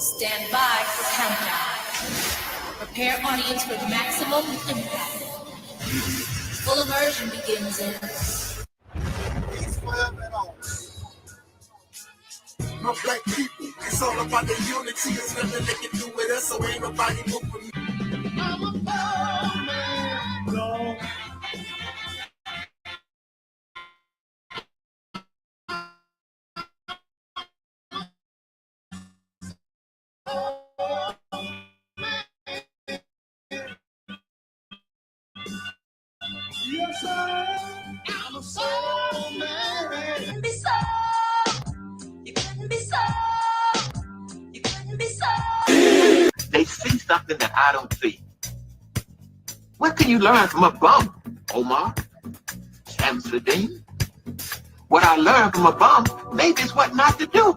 Stand by for countdown. Prepare audience for maximum impact. Full immersion begins in. My black people, it's all about the unity. There's nothing they can do with us, so ain't nobody moving. I'm a poor man, no. Yes, I'm a soul man. You couldn't be so. You couldn't be so. You couldn't be so. They see something that I don't see. What can you learn from a bum, Omar? Shamsuddin? What I learned from a bum, maybe is what not to do.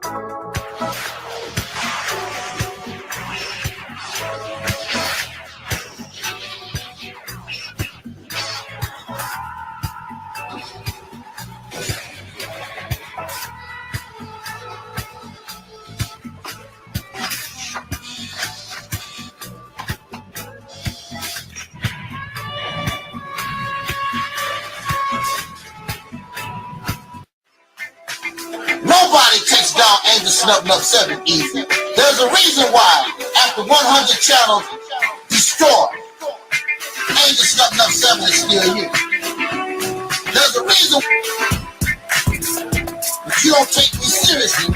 Nobody takes down Angus 7 easy. There's a reason why, after 100 channels destroyed, Angus 7 is still here. There's a reason you don't take me seriously.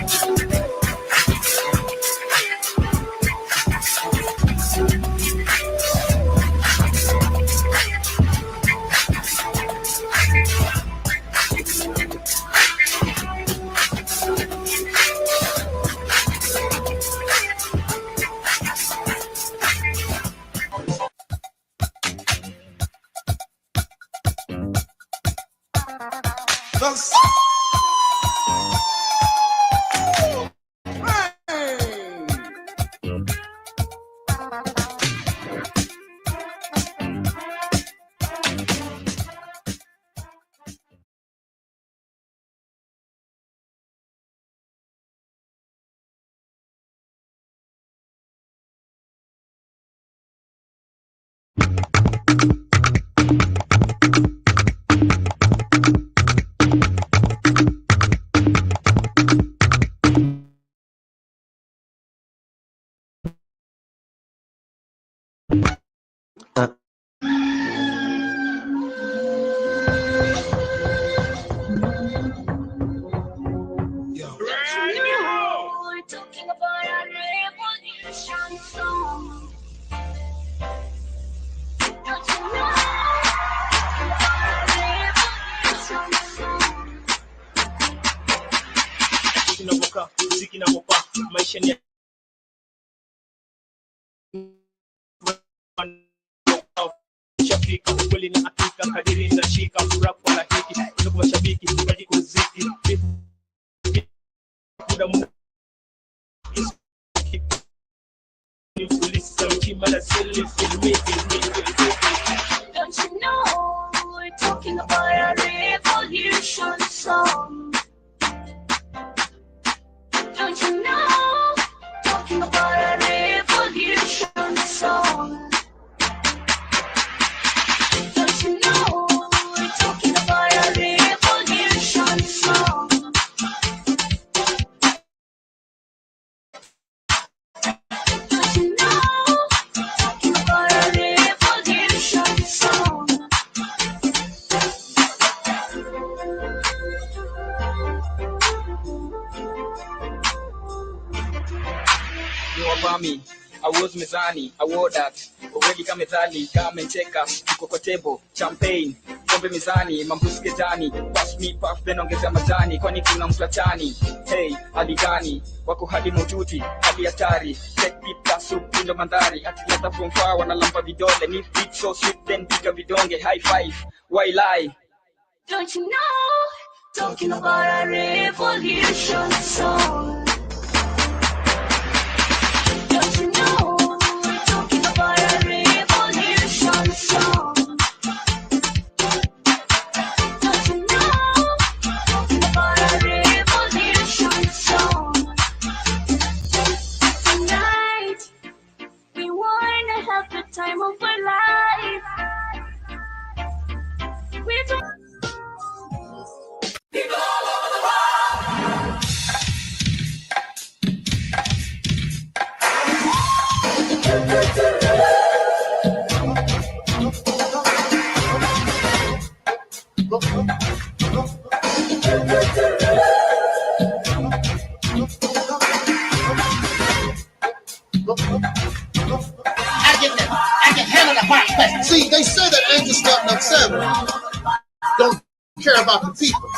Don't you know we're talking about a revolution song? Don't you know talking about a revolution song? Don't you know we're talking about a revolution song? Don't you know talking about a revolution song? Wabami, awards mezani, award that, already kama mezani, kama mcheka, tuko kwa table, champagne, kombe mezani, mambusi getani, pass me puff, then ongeza majani, kwani kuna mklatani, hey, hadi gani, wako hadi motuti, hadi hatari, take pita soup, pindo mandari, atileta from far, wanalamba vidole, ni beat so sweet, then pika vidonge, high five, why lie? Don't you know talking about a revolution song? Don't you know we're talking about a revolution song? Don't you know talking about a revolution song? Tonight See, they say that Angel Snuff 7 don't care about the people.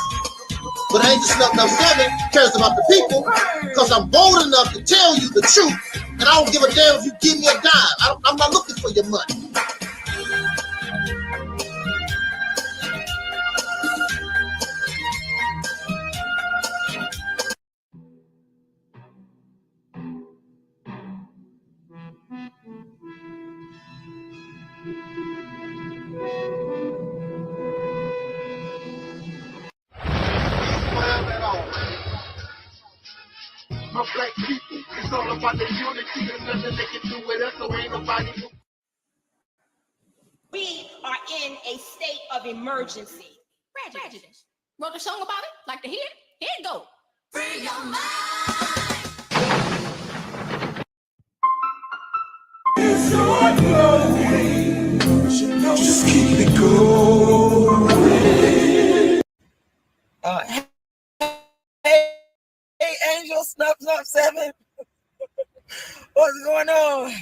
But Angel Snuff 7 cares about the people because I'm bold enough to tell you the truth, and I don't give a damn if you give me a dime. I'm not looking for your money. My black people, it's all about the unity. There's nothing they can do with us, so ain't nobody. We are in a state of emergency. Prejudice. Wrote a song about it? Like to hear it? Here it go. Free your mind. It's your glory. Just keep it going. Hey, Angel Snuff 7. What's going on?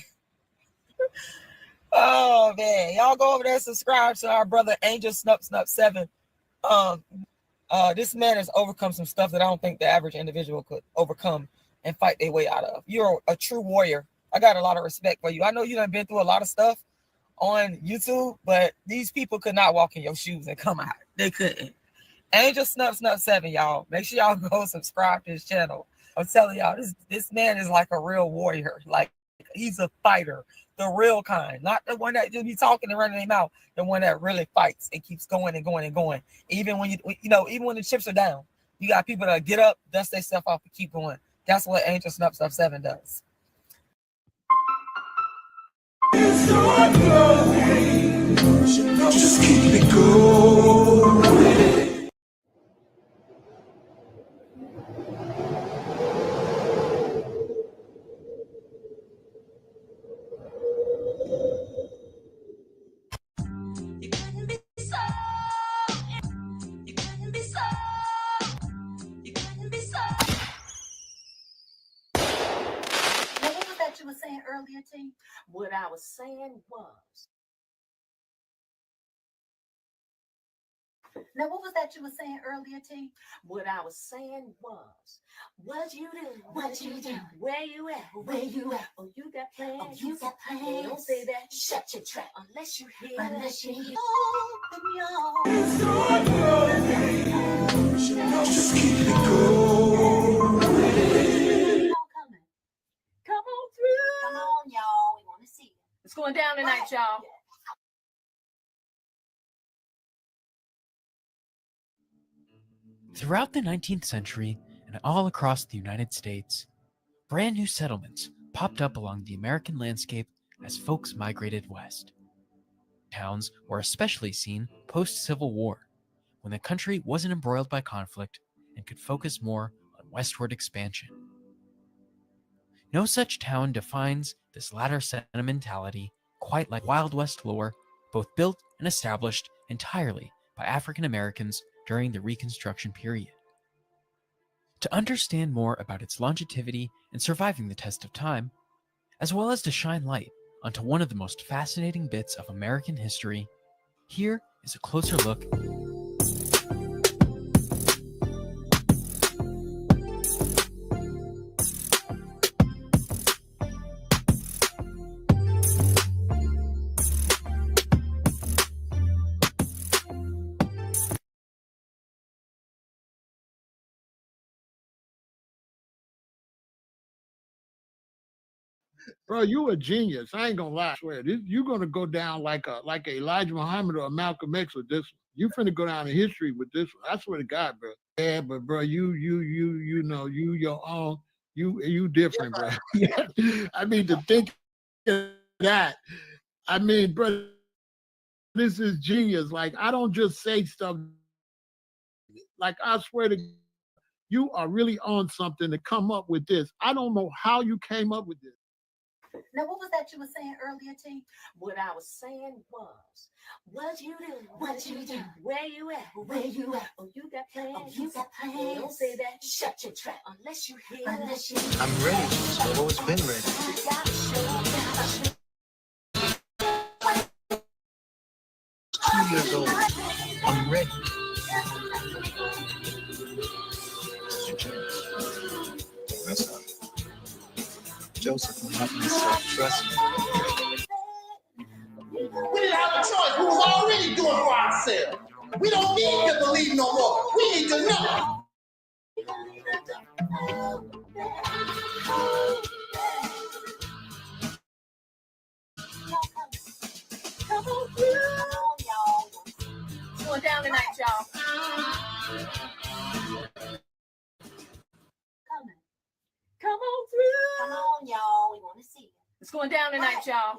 Oh man, y'all go over there and subscribe to our brother Angel Snuff 7. This man has overcome some stuff that I don't think the average individual could overcome and fight their way out of. You're a true warrior. I got a lot of respect for you. I know you done been through a lot of stuff on YouTube, but these people could not walk in your shoes and come out. They couldn't. Angel Snuff 7, y'all. Make sure y'all go subscribe to his channel. I'm telling y'all, this man is like a real warrior. Like, he's a fighter, the real kind, not the one that just be talking and running their mouth. The one that really fights and keeps going and going and going. Even when even when the chips are down, you got people that get up, dust their stuff off, and keep going. That's what Angel Snuff 7 does. It's your glory. Just keep it going. You were saying earlier, T? What I was saying was. Now, what was that you were saying earlier, T? What I was saying was, what you do? What you do? Where you at? Where you at? Oh, you got plans? Oh, you got plans? Hey, don't say that. Shut your trap unless you hear. Unless you hear. Open your. It's your glory. Just keep it going. Come on through. Come on, y'all. We want to see it. It's going down tonight, y'all. Throughout the 19th century and all across the United States, brand new settlements popped up along the American landscape as folks migrated west. Towns were especially seen post-Civil War, when the country wasn't embroiled by conflict and could focus more on westward expansion. No such town defines this latter sentimentality quite like Wild West lore, both built and established entirely by African Americans during the Reconstruction period. To understand more about its longevity and surviving the test of time, as well as to shine light onto one of the most fascinating bits of American history, here is a closer look. Bro, you a genius. I ain't gonna lie. I swear, you're gonna go down like a Elijah Muhammad or a Malcolm X with this one. You finna go down in history with this one. I swear to God, bro. Yeah, but bro, you know, you your own. You different, bro. I mean, to think of that. I mean, bro, this is genius. Like, I don't just say stuff. Like, I swear to God, you are really on something to come up with this. I don't know how you came up with this. Now, what was that you were saying earlier, T? What I was saying was, what you do? What you do? Where you at? Where you at? Oh, you got plans? Oh, you got plans? Hey, don't say that. Shut your trap unless you hear. Unless you hear. I'm ready. I've always been ready. Joseph from AdMinister. Trust me. We didn't have a choice. We was already doing for ourselves. We don't need to believe no more. We need to know. Come on through, y'all. It's going down tonight, y'all. Come on through. Come on, y'all. We want to see you. It's going down tonight, y'all.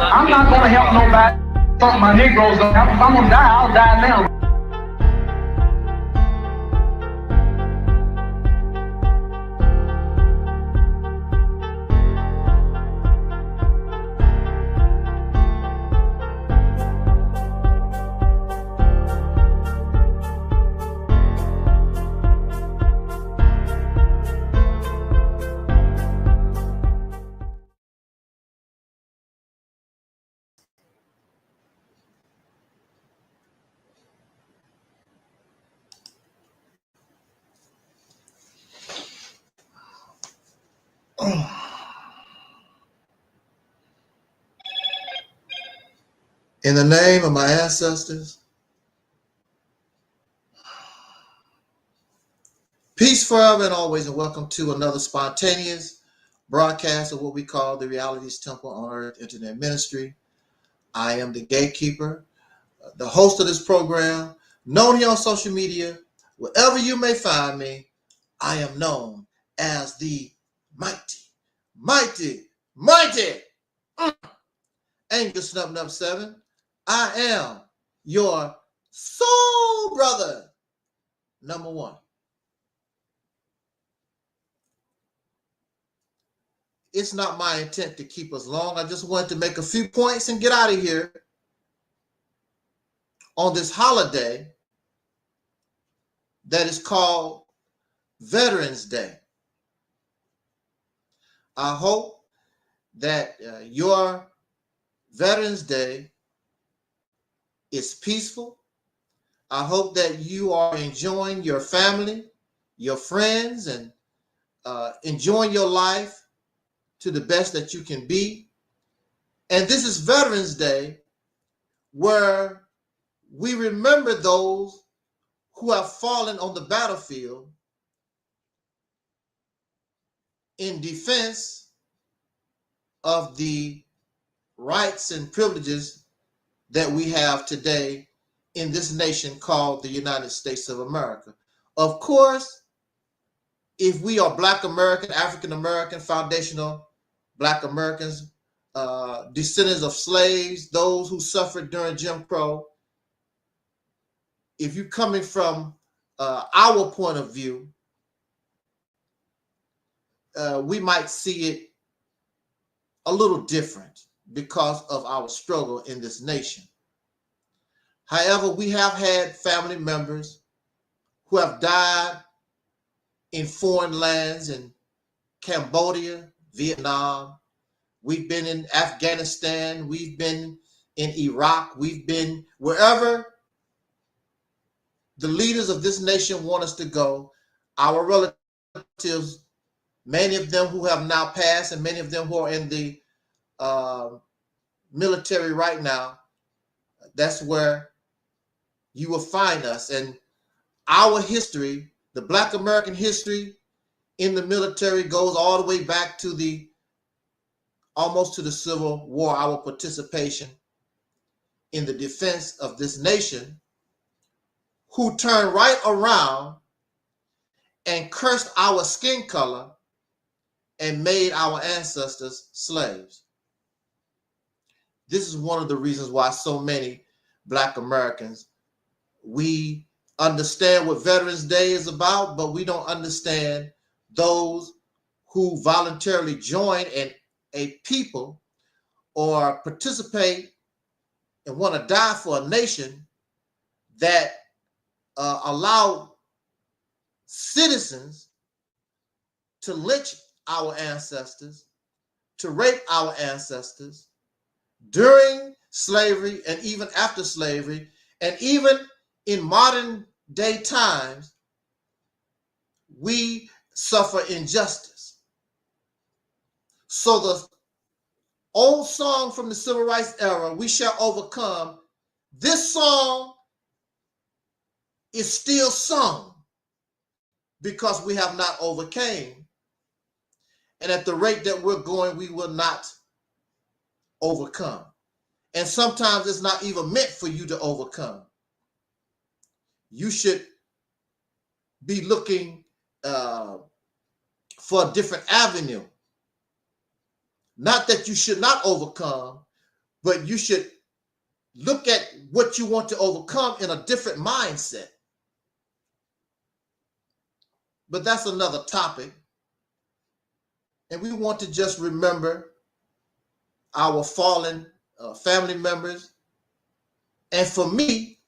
I'm not gonna help nobody. Fuck my Negroes. If I'm gonna die, I'll die now. In the name of my ancestors, peace forever and always, and welcome to another spontaneous broadcast of what we call the Realities Temple on Earth Internet Ministry. I am the gatekeeper, the host of this program, known here on social media. Wherever you may find me, I am known as the mighty Angel Snub 7. I am your soul brother, number one. It's not my intent to keep us long. I just wanted to make a few points and get out of here on this holiday that is called Veterans Day. I hope that your Veterans Day is peaceful. I hope that you are enjoying your family, your friends, and enjoying your life to the best that you can be. And this is Veterans Day, where we remember those who have fallen on the battlefield in defense of the rights and privileges that we have today in this nation called the United States of America. Of course, if we are Black American, African American, foundational Black Americans, descendants of slaves, those who suffered during Jim Crow, if you're coming from our point of view, we might see it a little different because of our struggle in this nation. However, we have had family members who have died in foreign lands, in Cambodia, Vietnam. We've been in Afghanistan. We've been in Iraq. We've been wherever the leaders of this nation want us to go. Our relatives, many of them who have now passed and many of them who are in the military right now, that's where you will find us. And our history, the Black American history in the military, goes all the way back to almost to the Civil War. Our participation in the defense of this nation, who turned right around and cursed our skin color and made our ancestors slaves. This is one of the reasons why so many Black Americans, we understand what Veterans Day is about, but we don't understand those who voluntarily join a people or participate and want to die for a nation that allowed citizens to lynch our ancestors, to rape our ancestors during slavery and even after slavery, and even in modern day times, we suffer injustice. So the old song from the Civil Rights era, "We Shall Overcome," this song is still sung because we have not overcame. And at the rate that we're going, we will not overcome. And sometimes it's not even meant for you to overcome. You should be looking for a different avenue. Not that you should not overcome, but you should look at what you want to overcome in a different mindset. But that's another topic. And we want to just remember our fallen family members. And for me,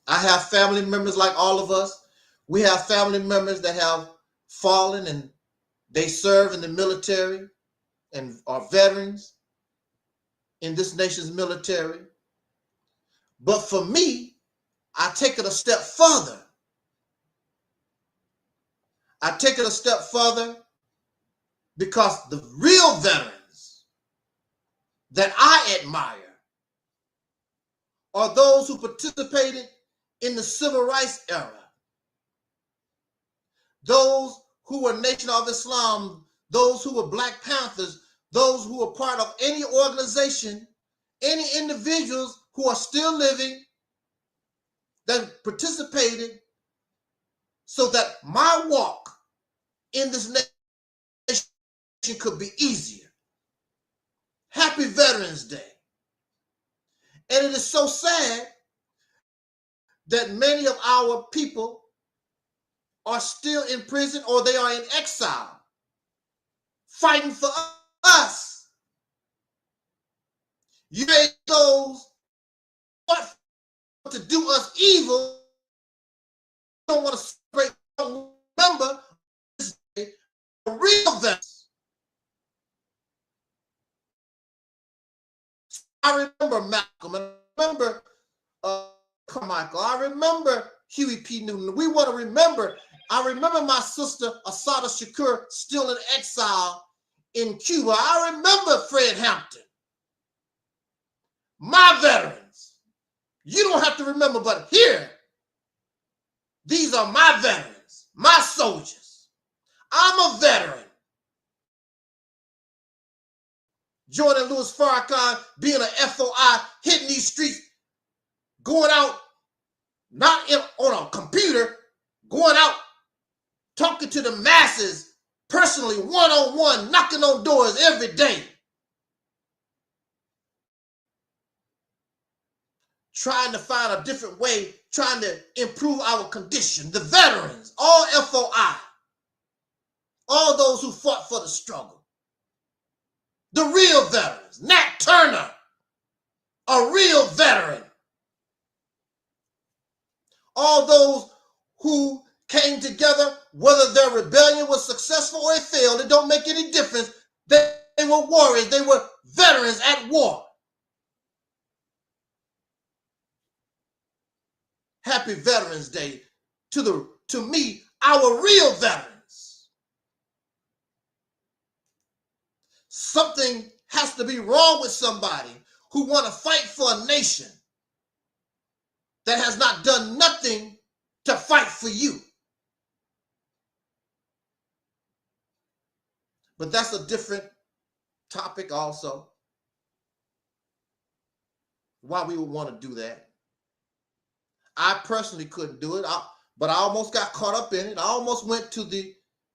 I have family members like all of us. We have family members that have fallen and they serve in the military and are veterans in this nation's military. But for me, I take it a step further. I take it a step further because the real veterans that I admire are those who participated in the Civil Rights era, those who were Nation of Islam, those who were Black Panthers, those who were part of any organization, any individuals who are still living that participated so that my walk in this nation could be easier. Happy Veterans Day. And it is so sad that many of our people are still in prison or they are in exile, fighting for us. You made those what to do us evil. You don't want to celebrate. Remember, this day, a real veterans. I remember Malcolm, and I remember Carmichael. I remember Huey P. Newton. We want to remember. I remember my sister Assata Shakur still in exile in Cuba. I remember Fred Hampton. My veterans. You don't have to remember, but here, these are my veterans, my soldiers. I'm a veteran. Jordan Lewis Farrakhan being an FOI, hitting these streets, going out, not on a computer, going out, talking to the masses personally, one-on-one, knocking on doors every day. Trying to find a different way, trying to improve our condition. The veterans, all FOI, all those who fought for the struggle. The real veterans, Nat Turner, a real veteran. All those who came together, whether their rebellion was successful or it failed, it don't make any difference. They were warriors. They were veterans at war. Happy Veterans Day to me, our real veterans. Something has to be wrong with somebody who want to fight for a nation that has not done nothing to fight for you. But that's a different topic also. Why we would want to do that. I personally couldn't do it, but I almost got caught up in it. I almost went to the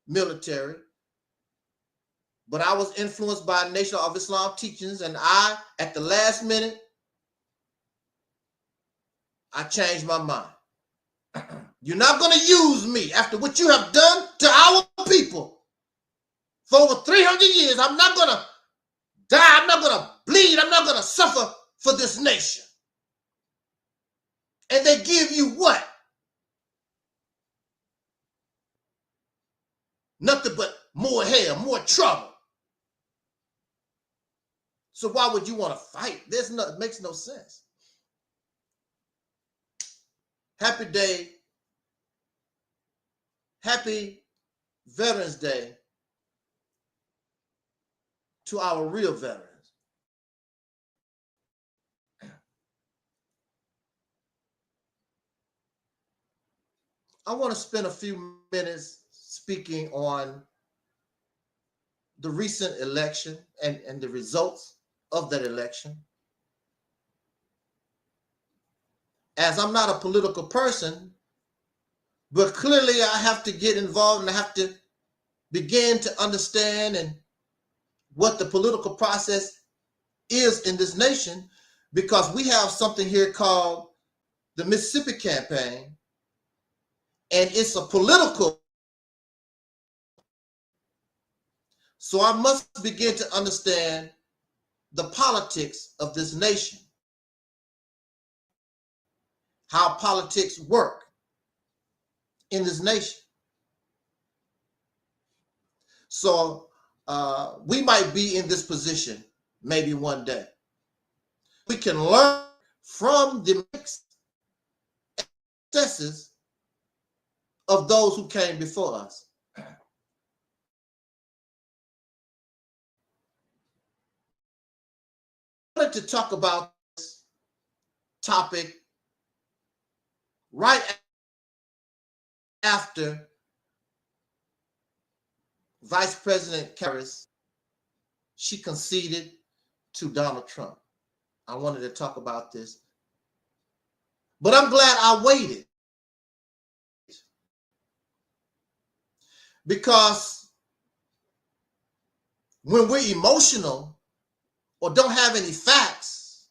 military, but I was influenced by Nation of Islam teachings, and at the last minute, I changed my mind. You're not going to use me after what you have done to our people for over 300 years. I'm not going to die. I'm not going to bleed. I'm not going to suffer for this nation. And they give you what? Nothing but more hell, more trouble. So why would you want to fight? It makes no sense. Happy day. Happy Veterans Day to our real veterans. I want to spend a few minutes speaking on the recent election and the results of that election. As I'm not a political person, but clearly I have to get involved and I have to begin to understand and what the political process is in this nation, because we have something here called the Mississippi campaign, and it's a political. So I must begin to understand the politics of this nation, how politics work in this nation. So we might be in this position maybe one day. We can learn from the successes of those who came before us. I wanted to talk about this topic right after Vice President Harris, she conceded to Donald Trump. I wanted to talk about this, but I'm glad I waited, because when we're emotional or don't have any facts,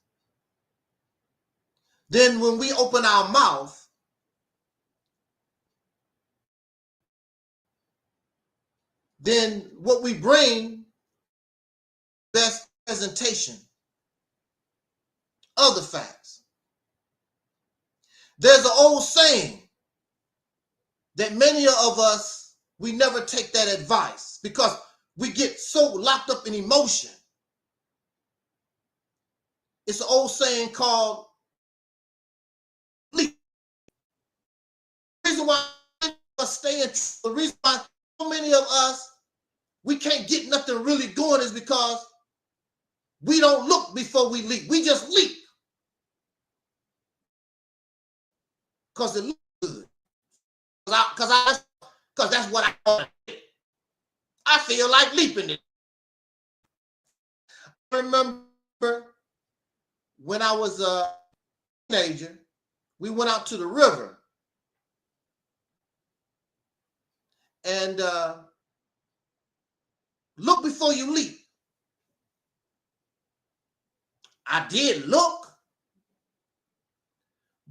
then when we open our mouth, then what we bring, best presentation of the facts. There's an old saying that many of us, we never take that advice because we get so locked up in emotion. It's an old saying called leap. The reason why us stay in, the reason why so many of us, we can't get nothing really going is because we don't look before we leap. We just leap because it looks good. Because that's what I want to do. I feel like leaping it. I remember when I was a teenager, we went out to the river. And look before you leap. I did look,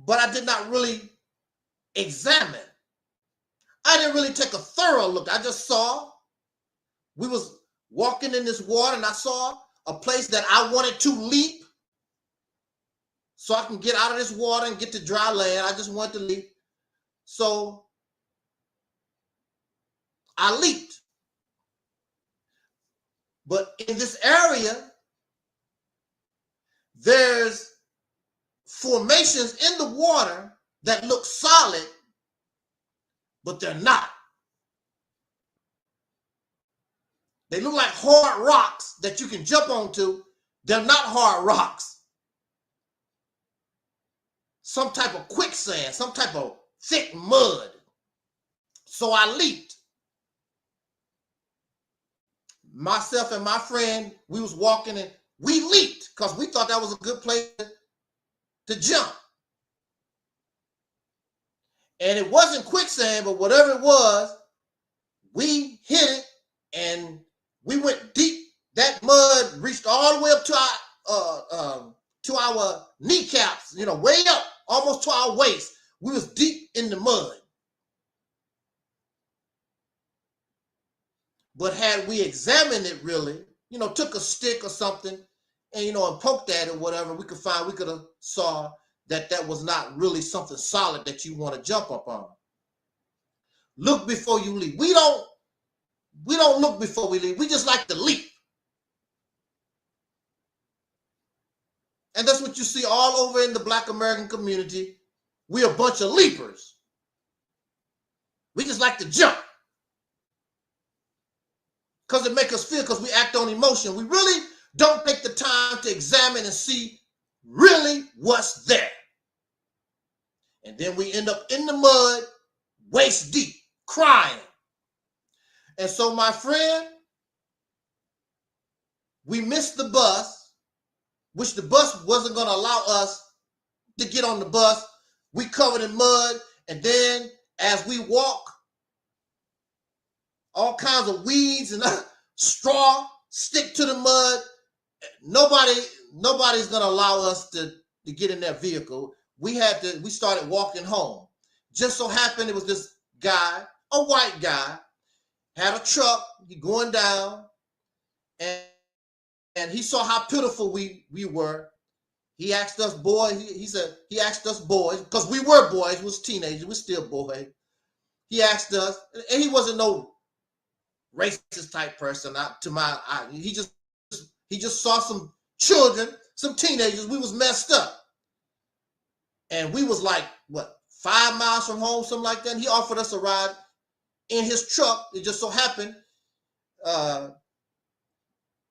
but I did not really examine. I didn't really take a thorough look. I just saw, we was walking in this water and I saw a place that I wanted to leap so I can get out of this water and get to dry land. I just wanted to leap. So I leaped. But in this area, there's formations in the water that look solid, but they're not. They look like hard rocks that you can jump onto. They're not hard rocks. Some type of quicksand, some type of thick mud. So I leaped. Myself and my friend, we was walking and we leaped because we thought that was a good place to jump. And it wasn't quicksand, but whatever it was, we hit it and we went deep. That mud reached all the way up to our kneecaps, you know, way up, almost to our waist. We was deep in the mud. But had we examined it really, you know, took a stick or something and, you know, and poked at it or whatever, we could have saw that that was not really something solid that you want to jump up on. Look before you leap. We don't look before we leap. We just like to leap. And that's what you see all over in the Black American community. We're a bunch of leapers. We just like to jump. Because it makes us feel, because we act on emotion. We really don't take the time to examine and see really what's there. And then we end up in the mud, waist deep, crying. And so, my friend, we missed the bus, which the bus wasn't going to allow us to get on the bus. We covered in mud. And then as we walk, all kinds of weeds and straw stick to the mud. Nobody's going to allow us to get in that vehicle. We started walking home. Just so happened it was this guy, a white guy, had a truck, he going down, and he saw how pitiful we were. He asked us boys, he asked us boys, because we were boys, we was teenagers, we still boys. He asked us, and he wasn't no racist type person. He just saw some children, some teenagers. We was messed up. And we was like, what, 5 miles from home, something like that. And he offered us a ride in his truck. It just so happened,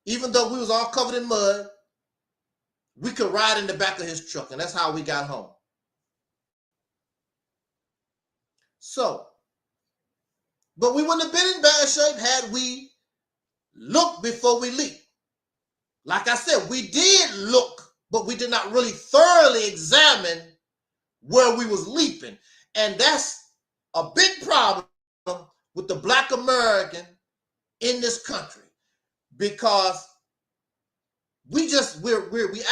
even though we was all covered in mud, we could ride in the back of his truck. And that's how we got home. So, but we wouldn't have been in bad shape had we looked before we leaped. Like I said, we did look, but we did not really thoroughly examine where we was leaping. And that's a big problem with the Black American in this country, because we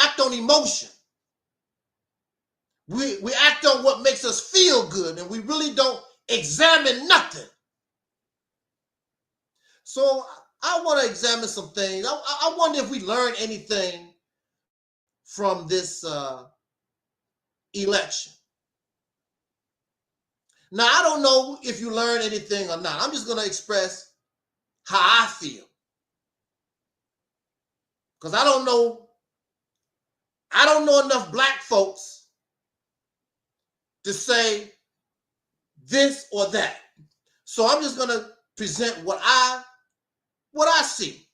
act on emotion. We act on what makes us feel good, and we really don't examine nothing. So I want to examine some things. I wonder if we learned anything from this election. Now, I don't know if you learned anything or not. I'm just going to express how I feel. Because I don't know enough Black folks to say this or that. So I'm just going to present what I see.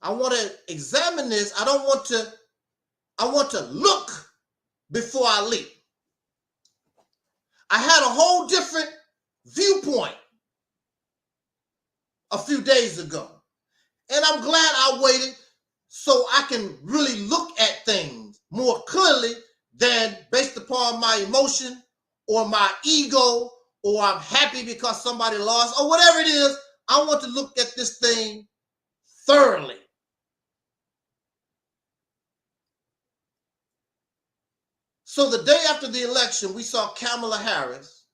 I want to examine this. I want to look before I leap. I had a whole different viewpoint a few days ago. And I'm glad I waited so I can really look at things more clearly than based upon my emotion or my ego, or I'm happy because somebody lost, or whatever it is. I want to look at this thing thoroughly. So the day after the election, we saw Kamala Harris.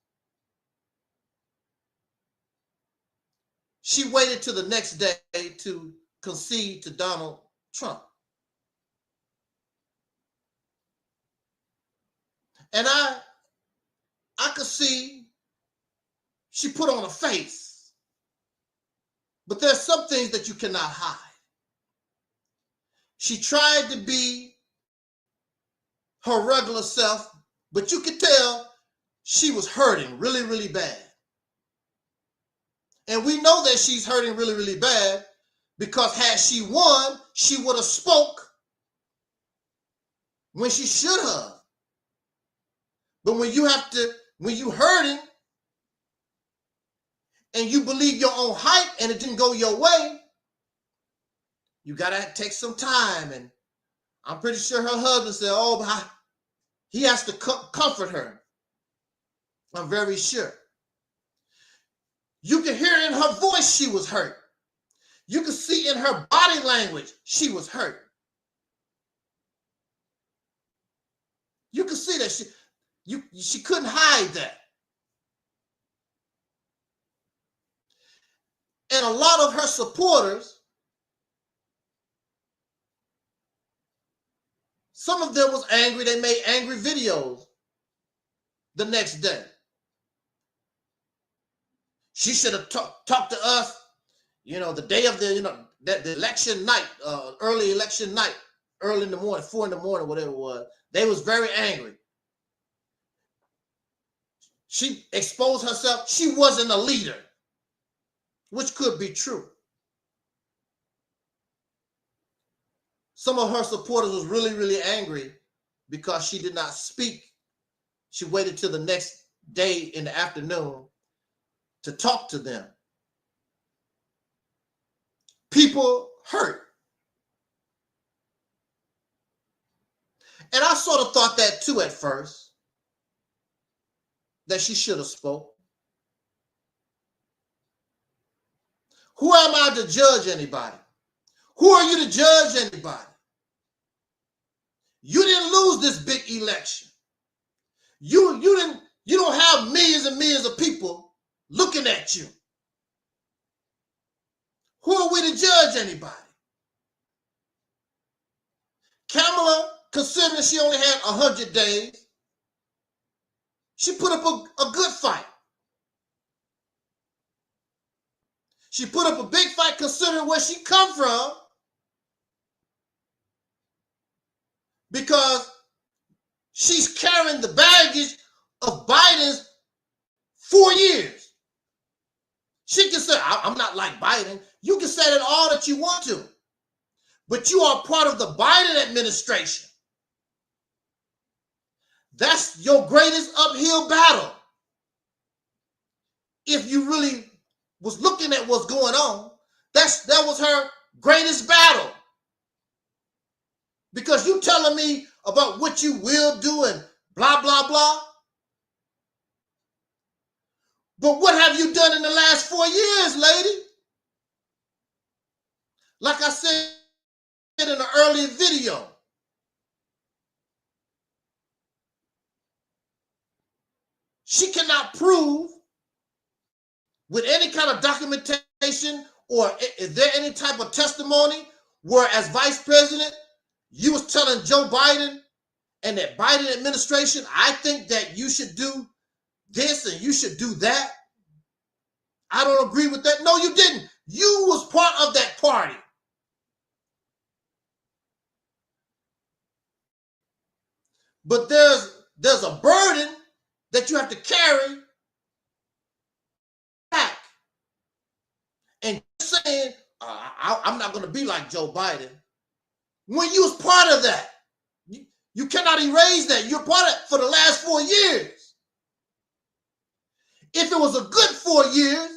She waited till the next day to concede to Donald Trump. And I could see she put on a face. But there's some things that you cannot hide. She tried to be her regular self, but you could tell she was hurting really, really bad. And we know that she's hurting really, really bad because had she won, she would have spoke when she should have. But when you hurting and you believe your own hype and it didn't go your way, you gotta take some time. And I'm pretty sure her husband said, oh, but he has to comfort her. I'm very sure. You can hear in her voice she was hurt. You can see in her body language she was hurt. You can see that she couldn't hide that. And a lot of her supporters, some of them was angry. They made angry videos the next day. She should have talked to us, the day of the election night, early election night, early in the morning, 4 in the morning, whatever it was. They was very angry. She exposed herself. She wasn't a leader, which could be true. Some of her supporters was really, really angry because she did not speak. She waited till the next day in the afternoon to talk to them. People hurt. And I sort of thought that too at first, that she should have spoke. Who am I to judge anybody? Who are you to judge anybody? You didn't lose this big election. You don't have millions and millions of people looking at you. Who are we to judge anybody? Kamala, considering she only had 100 days, she put up a good fight. She put up a big fight considering where she come from, because she's carrying the baggage of Biden's 4 years. She can say, I'm not like Biden. You can say that all that you want to, but you are part of the Biden administration. That's your greatest uphill battle. If you really was looking at what's going on, that was her greatest battle. Because you telling me about what you will do and blah, blah, blah. But what have you done in the last 4 years, lady? Like I said in an earlier video, she cannot prove with any kind of documentation, or is there any type of testimony where as vice president, you was telling Joe Biden and that Biden administration, I think that you should do this and you should do that. I don't agree with that. No, you didn't. You was part of that party. But there's a burden that you have to carry back. And saying, I'm not going to be like Joe Biden. When you was part of that, you cannot erase that. You're part of it for the last 4 years. If it was a good 4 years,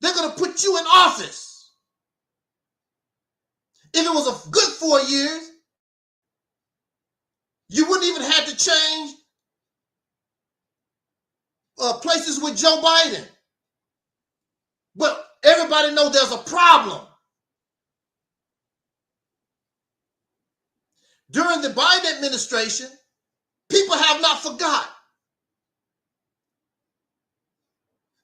they're going to put you in office. If it was a good 4 years, you wouldn't even have to change places with Joe Biden. But everybody knows there's a problem. During the Biden administration, people have not forgot.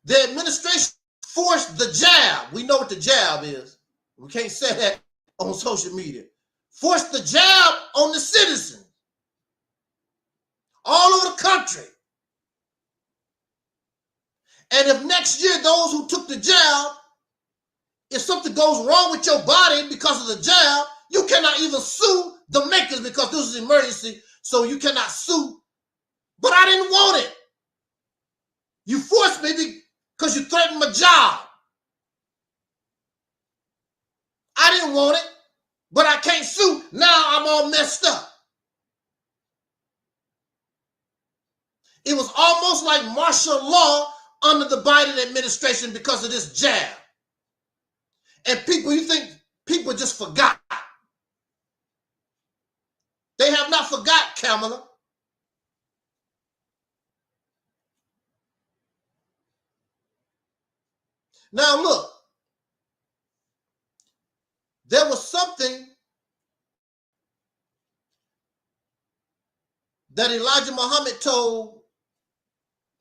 The administration forced the jab. We know what the jab is. We can't say that on social media. Forced the jab on the citizens all over the country. And if next year those who took the jab, if something goes wrong with your body because of the jab, you cannot even sue the makers because this is an emergency, so you cannot sue. But I didn't want it. You forced me because you threatened my job. I didn't want it, but I can't sue. Now I'm all messed up. It was almost like martial law under the Biden administration because of this jab. And people, you think people just forgot. They have not forgot, Kamala. Now look, there was something that Elijah Muhammad told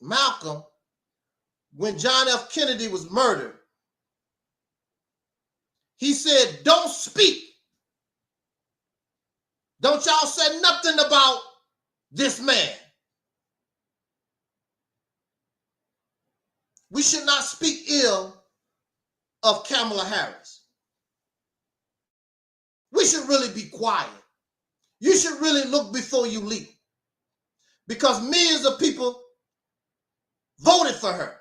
Malcolm when John F. Kennedy was murdered. He said, don't speak. Don't y'all say nothing about this man. We should not speak ill of Kamala Harris. We should really be quiet. You should really look before you leap. Because millions of people voted for her.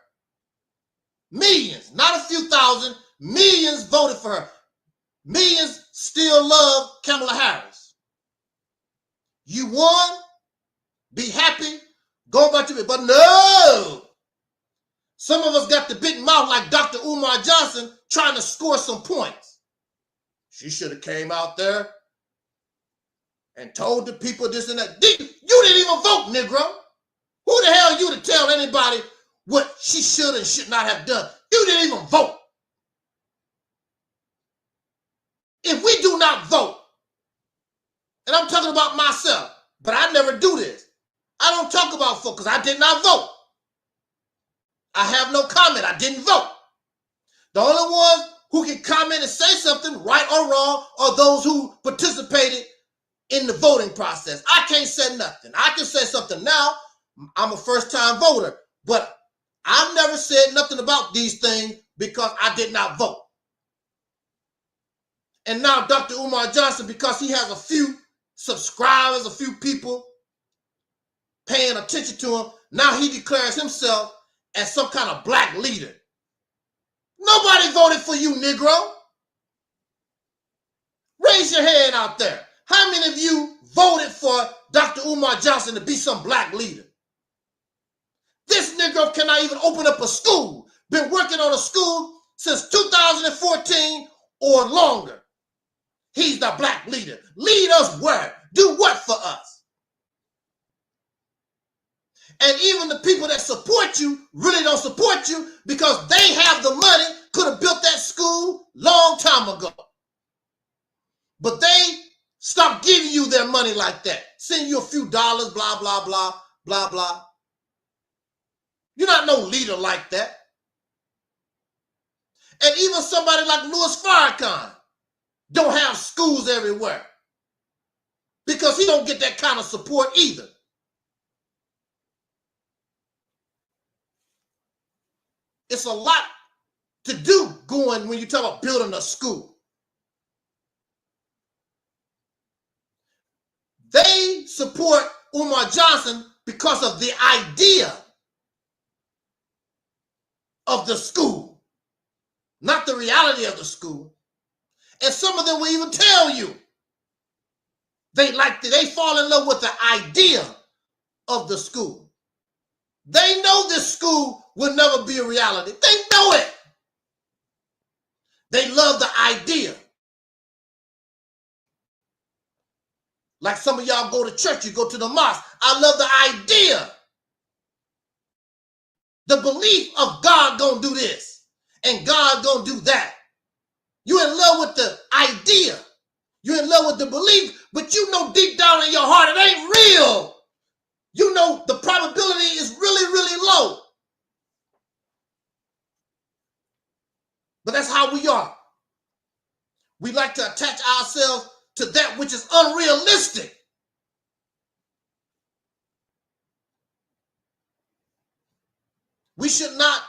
Millions, not a few thousand, millions voted for her. Millions still love Kamala Harris. You won, be happy, go about your business. But no! Some of us got the big mouth like Dr. Umar Johnson trying to score some points. She should have came out there and told the people this and that. You didn't even vote, Negro. Who the hell are you to tell anybody what she should and should not have done? You didn't even vote. If we do not vote, and I'm talking about myself, but I never do this. I don't talk about folk because I did not vote. I have no comment. I didn't vote. The only ones who can comment and say something, right or wrong, are those who participated in the voting process. I can't say nothing. I can say something now. I'm a first-time voter, but I've never said nothing about these things because I did not vote. And now Dr. Umar Johnson, because he has a few subscribers, a few people paying attention to him, now he declares himself as some kind of black leader. Nobody voted for you, Negro. Raise your hand out there. How many of you voted for Dr. Umar Johnson to be some black leader? This Negro cannot even open up a school. Been working on a school since 2014 or longer. He's the black leader. Lead us where? Do what for us? And even the people that support you really don't support you because they have the money, could have built that school long time ago. But they stopped giving you their money like that. Send you a few dollars, blah, blah, blah, blah, blah. You're not no leader like that. And even somebody like Louis Farrakhan don't have schools everywhere because he don't get that kind of support either. It's a lot to do going when you talk about building a school. They support Umar Johnson because of the idea of the school, not the reality of the school. And some of them will even tell you they fall in love with the idea of the school. They know this school will never be a reality. They know it. They love the idea. Like some of y'all go to church, you go to the mosque. I love the idea. The belief of God gonna do this and God gonna do that. You're in love with the idea. You're in love with the belief, but you know deep down in your heart it ain't real. You know the probability is really, really low. But that's how we are. We like to attach ourselves to that which is unrealistic. We should not,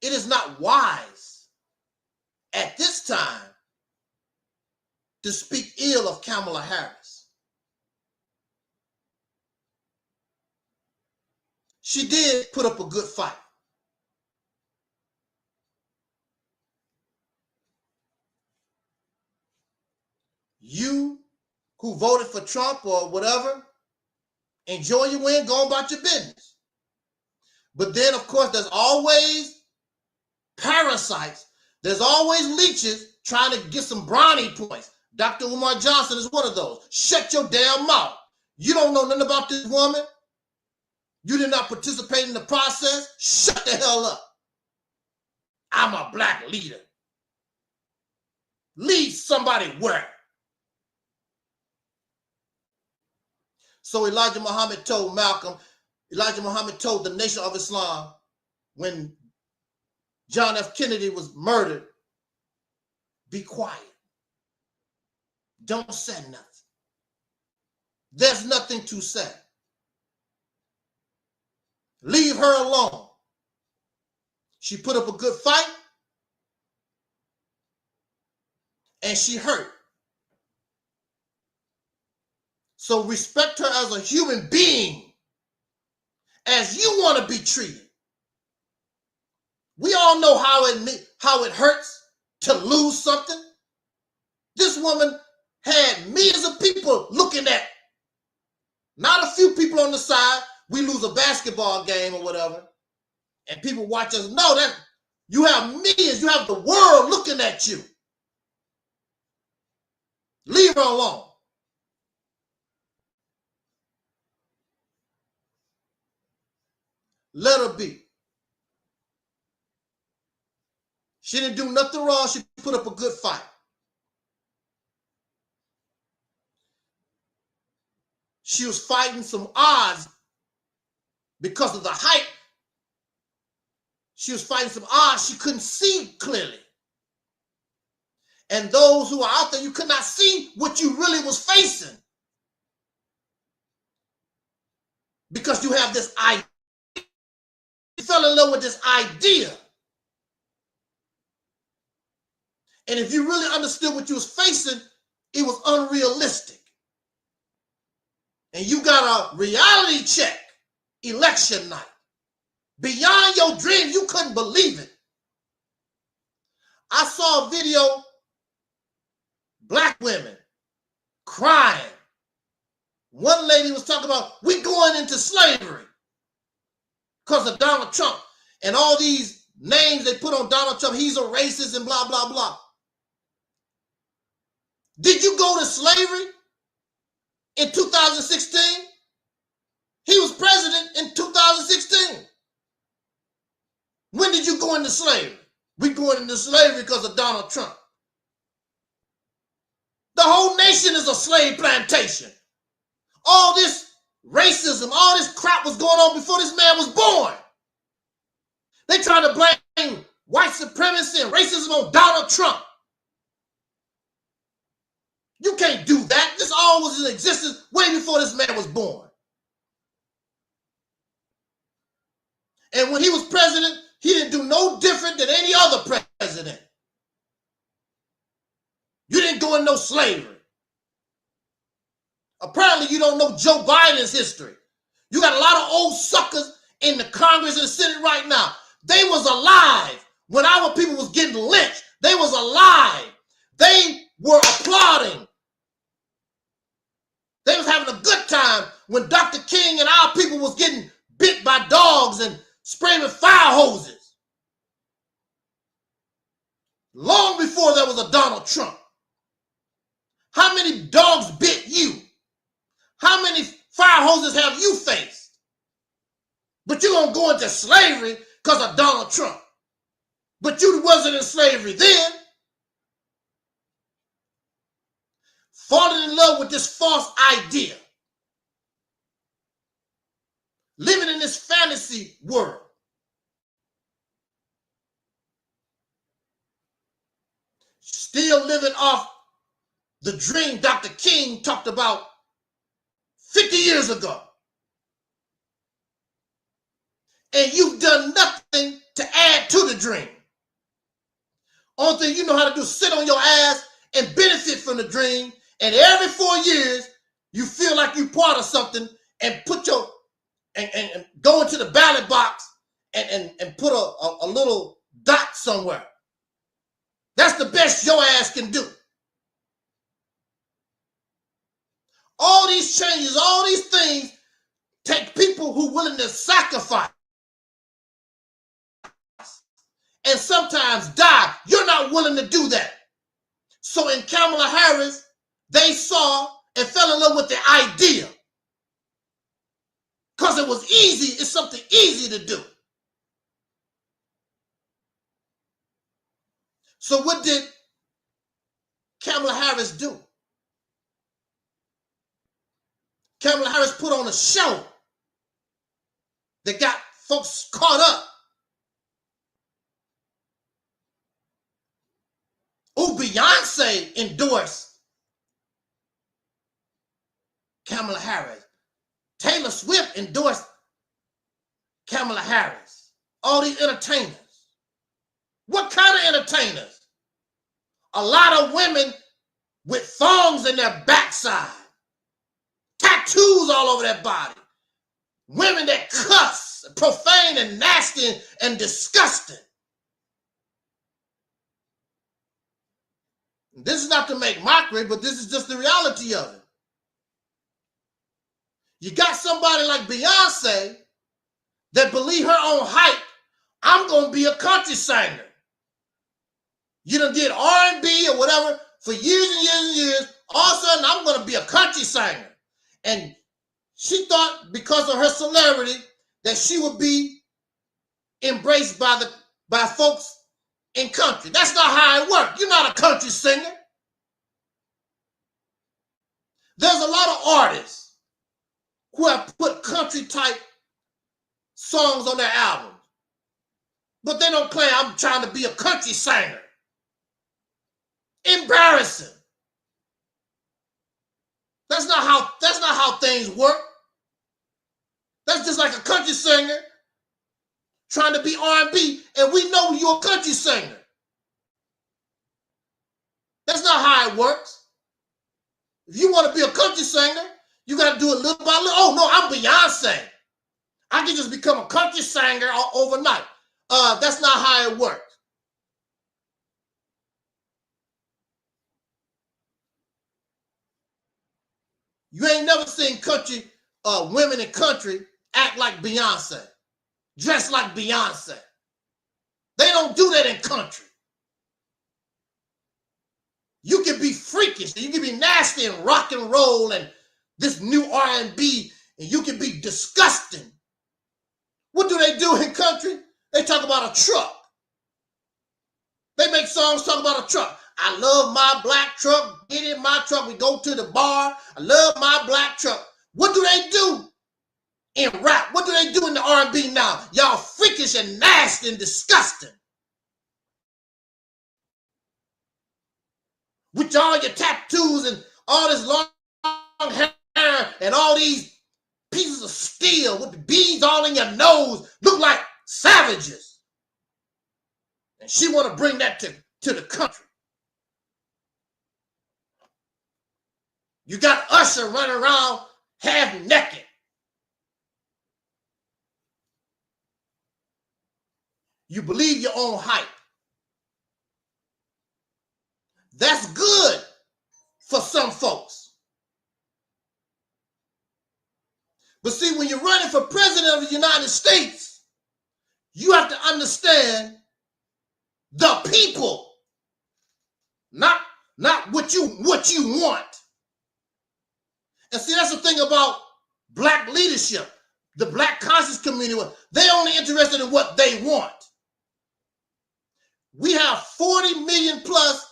it is not wise at this time to speak ill of Kamala Harris. She did put up a good fight. You who voted for Trump or whatever, enjoy your win, go about your business. But then, of course, there's always parasites. There's always leeches trying to get some brownie points. Dr. Umar Johnson is one of those. Shut your damn mouth. You don't know nothing about this woman. You did not participate in the process. Shut the hell up. I'm a black leader. Lead somebody where? So Elijah Muhammad told the Nation of Islam when John F. Kennedy was murdered, be quiet. Don't say nothing. There's nothing to say. Leave her alone. She put up a good fight and she hurt. So respect her as a human being, as you want to be treated. We all know how it hurts to lose something. This woman had millions of people looking at, not a few people on the side. We lose a basketball game or whatever, and people watch us. No, that you have millions, you have the world looking at you. Leave her alone. Let her be. She didn't do nothing wrong. She put up a good fight. She was fighting some odds because of the hype. She was fighting some odds she couldn't see clearly. And those who are out there, you could not see what you really was facing. Because you have this idea. You fell in love with this idea. And if you really understood what you was facing, it was unrealistic. And you got a reality check election night. Beyond your dream, you couldn't believe it. I saw a video, black women crying. One lady was talking about, we going into slavery because of Donald Trump and all these names they put on Donald Trump. He's a racist and blah, blah, blah. Did you go to slavery in 2016? He was president in 2016. When did you go into slavery? We going into slavery because of Donald Trump. The whole nation is a slave plantation. All this racism, all this crap was going on before this man was born. They trying to blame white supremacy and racism on Donald Trump. You can't do that. This all was in existence way before this man was born. And when he was president, he didn't do no different than any other president. You didn't go in no slavery. Apparently, you don't know Joe Biden's history. You got a lot of old suckers in the Congress and the Senate right now. They was alive when our people was getting lynched. They was alive. They were applauding. They was having a good time when Dr. King and our people was getting bit by dogs and spraying with fire hoses. Long before there was a Donald Trump. How many dogs bit you? How many fire hoses have you faced? But you're going to go into slavery because of Donald Trump. But you wasn't in slavery then. Falling in love with this false idea. Living in this fantasy world. Still living off the dream Dr. King talked about 50 years ago. And you've done nothing to add to the dream. Only thing you know how to do is sit on your ass and benefit from the dream. And every 4 years, you feel like you're part of something and put your and go into the ballot box and put a little dot somewhere. That's the best your ass can do. All these changes, all these things take people who are willing to sacrifice and sometimes die. You're not willing to do that. So in Kamala Harris, they saw and fell in love with the idea. Because it was easy, it's something easy to do. So what did Kamala Harris do? Kamala Harris put on a show that got folks caught up. Oh, Beyonce endorsed Kamala Harris. Taylor Swift endorsed Kamala Harris. All these entertainers. What kind of entertainers? A lot of women with thongs in their backside. Tattoos all over their body. Women that cuss, profane and nasty and disgusting. This is not to make mockery, but this is just the reality of it. You got somebody like Beyonce that believe her own hype. I'm going to be a country singer. You done did R&B or whatever for years and years and years. All of a sudden, I'm going to be a country singer. And she thought because of her celebrity that she would be embraced by folks in country. That's not how it works. You're not a country singer. There's a lot of artists who have put country type songs on their albums, but they don't claim I'm trying to be a country singer. Embarrassing. That's not how things work. That's just like a country singer trying to be R&B, and we know you're a country singer. That's not how it works. If you want to be a country singer, you got to do it little by little. Oh, no, I'm Beyonce. I can just become a country singer overnight. That's not how it works. You ain't never seen country women in country act like Beyonce, dress like Beyonce. They don't do that in country. You can be freakish, you can be nasty and rock and roll and this new R&B, and you can be disgusting. What do they do in country? They talk about a truck. They make songs talk about a truck. I love my black truck. Get in my truck. We go to the bar. I love my black truck. What do they do in rap? What do they do in the R&B now? Y'all freakish and nasty and disgusting. With all your tattoos and all this long hair and all these pieces of steel with the beads all in your nose, look like savages. And she want to bring that to the country. You got Usher running around half naked. You believe your own hype. That's good for some folks. But see, when you're running for president of the United States, you have to understand the people, not what you want. And see, that's the thing about black leadership, the black conscious community. They're only interested in what they want. We have 40 million plus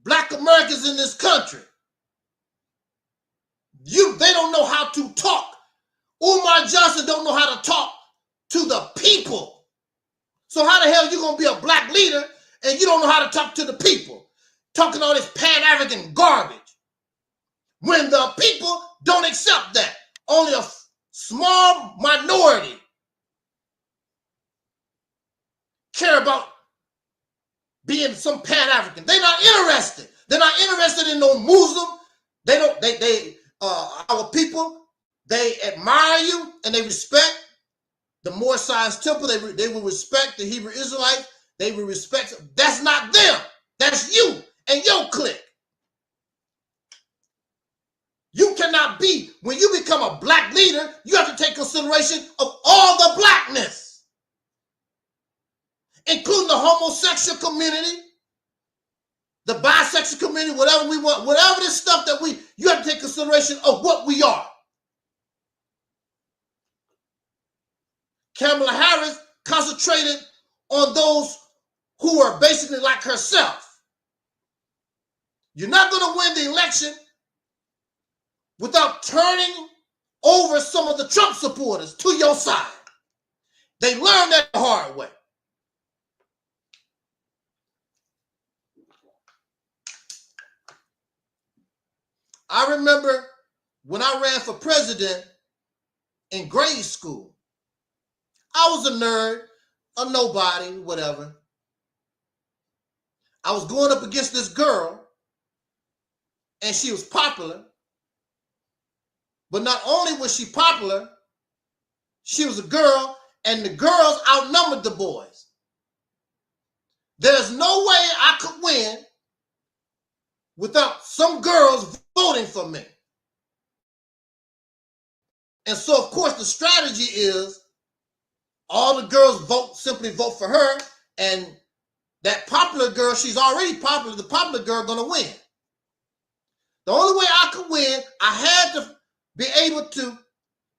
black Americans in this country. They don't know how to talk. Umar Johnson don't know how to talk to the people. So how the hell are you going to be a black leader and you don't know how to talk to the people? Talking all this Pan-African garbage. When the people don't accept that. Only a small minority care about being some Pan-African. They're not interested. They're not interested in no Muslim. Our people, they admire you and they respect the Moorish Science Temple. They will respect the Hebrew Israelites. They will respect. That's not them. That's you and your clique. You cannot be, when you become a black leader, you have to take consideration of all the blackness, including the homosexual community, the bisexual community, whatever we want, whatever this stuff that you have to take consideration of what we are. Kamala Harris concentrated on those who are basically like herself. You're not going to win the election without turning over some of the Trump supporters to your side. They learned that the hard way. I remember when I ran for president in grade school, I was a nerd, a nobody, whatever. I was going up against this girl, and she was popular. But not only was she popular, she was a girl, and the girls outnumbered the boys. There's no way I could win without some girls voting for me. And so, of course, the strategy is all the girls simply vote for her, and that popular girl, she's already popular, the popular girl gonna win. The only way I could win, I had to be able to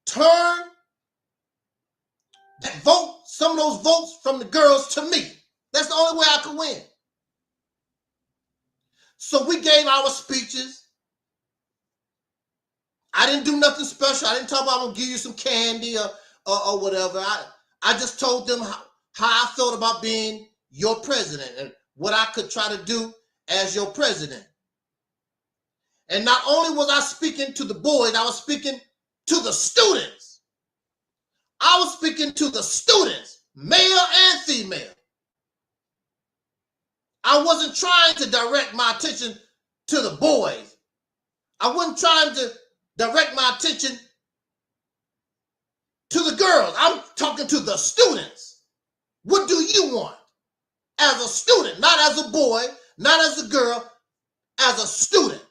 turn that vote, some of those votes from the girls to me. That's the only way I could win. So we gave our speeches. I didn't do nothing special. I didn't talk about I'm gonna give you some candy or whatever. I just told them how I felt about being your president and what I could try to do as your president. And not only was I speaking to the boys, I was speaking to the students. I was speaking to the students, male and female. I wasn't trying to direct my attention to the boys. I wasn't trying to direct my attention to the girls. I'm talking to the students. What do you want as a student? Not as a boy, not as a girl, as a student.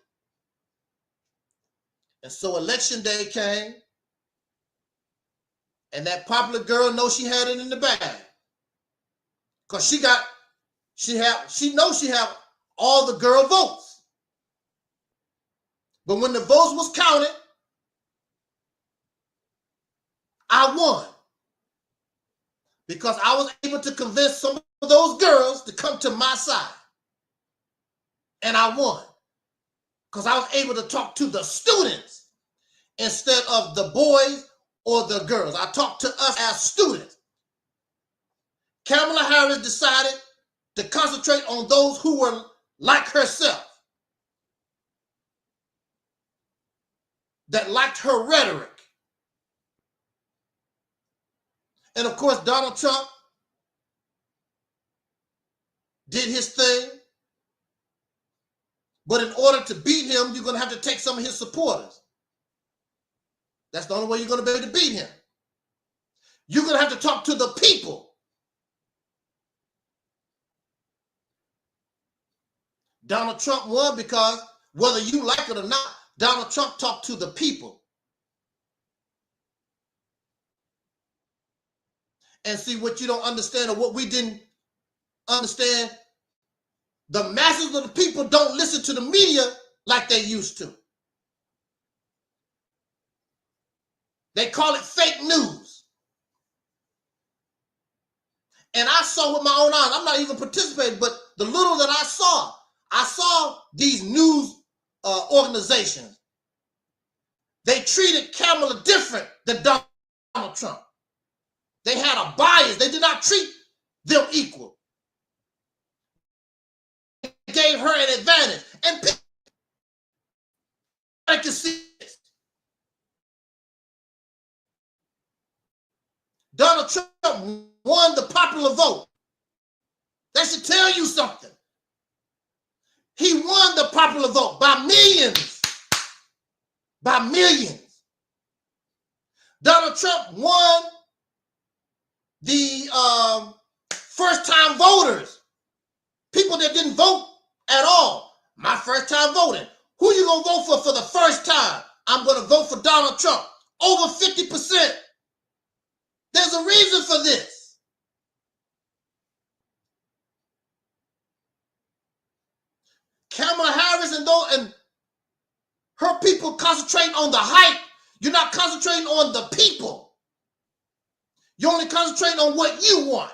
And so election day came, and that popular girl knows she had it in the bag. Because she knows she had all the girl votes. But when the votes was counted, I won. Because I was able to convince some of those girls to come to my side. And I won. Because I was able to talk to the students instead of the boys or the girls. I talked to us as students. Kamala Harris decided to concentrate on those who were like herself, that liked her rhetoric. And of course, Donald Trump did his thing. But in order to beat him, you're going to have to take some of his supporters. That's the only way you're going to be able to beat him. You're going to have to talk to the people. Donald Trump won because whether you like it or not, Donald Trump talked to the people. And see, what you don't understand or what we didn't understand, the masses of the people don't listen to the media like they used to. They call it fake news. And I saw with my own eyes, I'm not even participating, but the little that I saw these news organizations. They treated Kamala different than Donald Trump. They had a bias. They did not treat them equal. They gave her an advantage. And people can see this. Donald Trump won the popular vote. That should tell you something. He won the popular vote by millions. By millions. Donald Trump won the first-time voters. People that didn't vote at all. My first time voting. Who you gonna vote for the first time? I'm gonna vote for Donald Trump. Over 50%. There's a reason for this. Kamala Harris and her people concentrate on the hype. You're not concentrating on the people. You're only concentrating on what you want.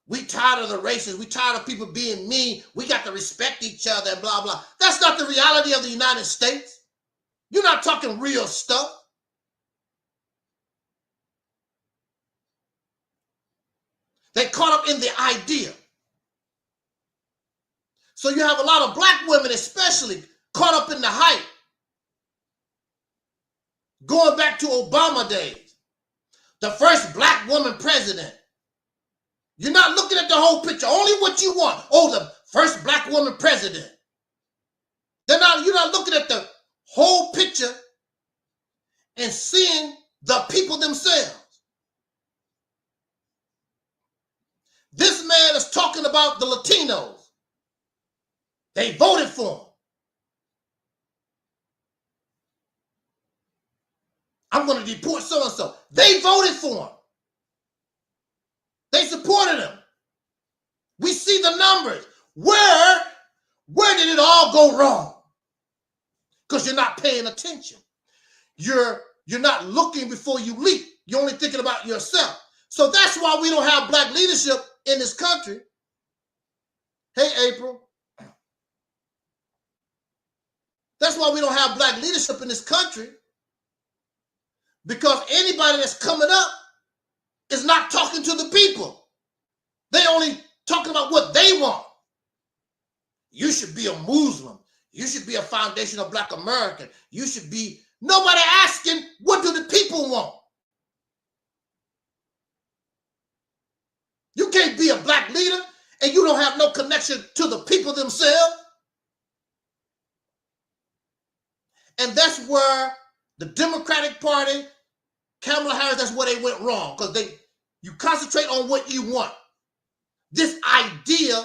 We tired of the races. We tired of people being mean. We got to respect each other and blah, blah. That's not the reality of the United States. You're not talking real stuff. They caught up in the idea. So you have a lot of black women especially caught up in the hype. Going back to Obama days. The first black woman president. You're not looking at the whole picture, only what you want. Oh, the first black woman president. You're not looking at the whole picture and seeing the people themselves. This man is talking about the Latinos. They voted for him. I'm going to deport so-and-so. They voted for him. They supported him. We see the numbers. Where did it all go wrong? Because you're not paying attention. You're not looking before you leap. You're only thinking about yourself. So that's why we don't have black leadership in this country. Hey, April. That's why we don't have black leadership in this country. Because anybody that's coming up is not talking to the people. They only talking about what they want. You should be a Muslim. You should be a foundation of Black American. You should be, nobody asking, what do the people want? You can't be a black leader and you don't have no connection to the people themselves. And that's where the Democratic Party, Kamala Harris, that's where they went wrong. Because you concentrate on what you want. This idea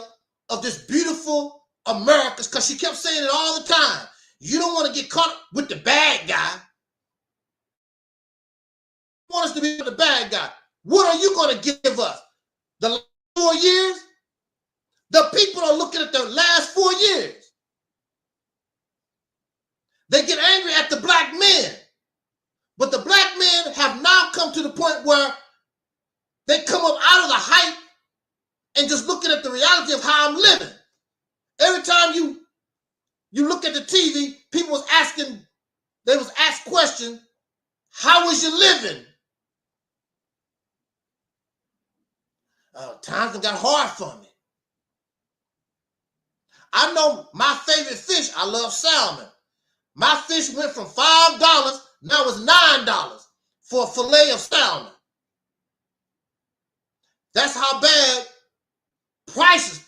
of this beautiful America, because she kept saying it all the time. You don't want to get caught with the bad guy. You want us to be the bad guy. What are you going to give us? The last 4 years? The people are looking at the last 4 years. They get angry at the black men. But the black men have now come to the point where they come up out of the hype and just looking at the reality of how I'm living. Every time you look at the TV, people was asking, they was asked questions, how was you living? Times have got hard for me. I know my favorite fish, I love salmon. My fish went from $5, now it's $9 for a fillet of salmon. That's how bad prices,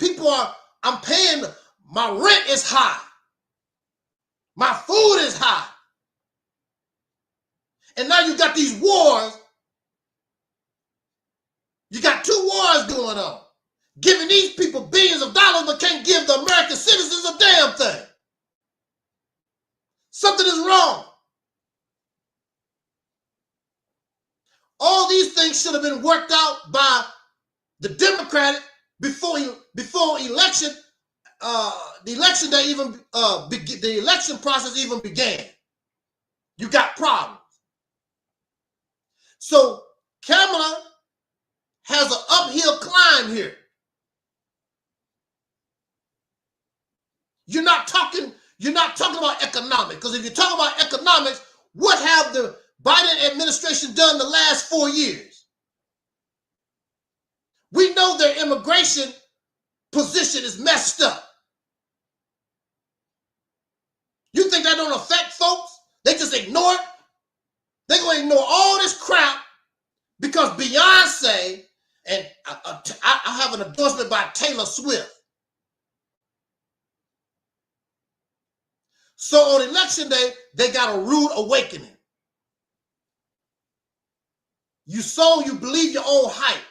I'm paying, my rent is high. My food is high. And now you got these wars. You got 2 wars going on. Giving these people billions of dollars but can't give the American citizens a damn thing. Something is wrong. All these things should have been worked out by the Democratic before election. The election day even the election process even began. You got problems. So Kamala has an uphill climb here. You're not talking about economics, because if you're talking about economics, what have the Biden administration done the last 4 years? We know their immigration position is messed up. You think that don't affect folks? They just ignore it? They're going to ignore all this crap because Beyonce, and I have an endorsement by Taylor Swift. So on election day, they got a rude awakening. You believe your own hype.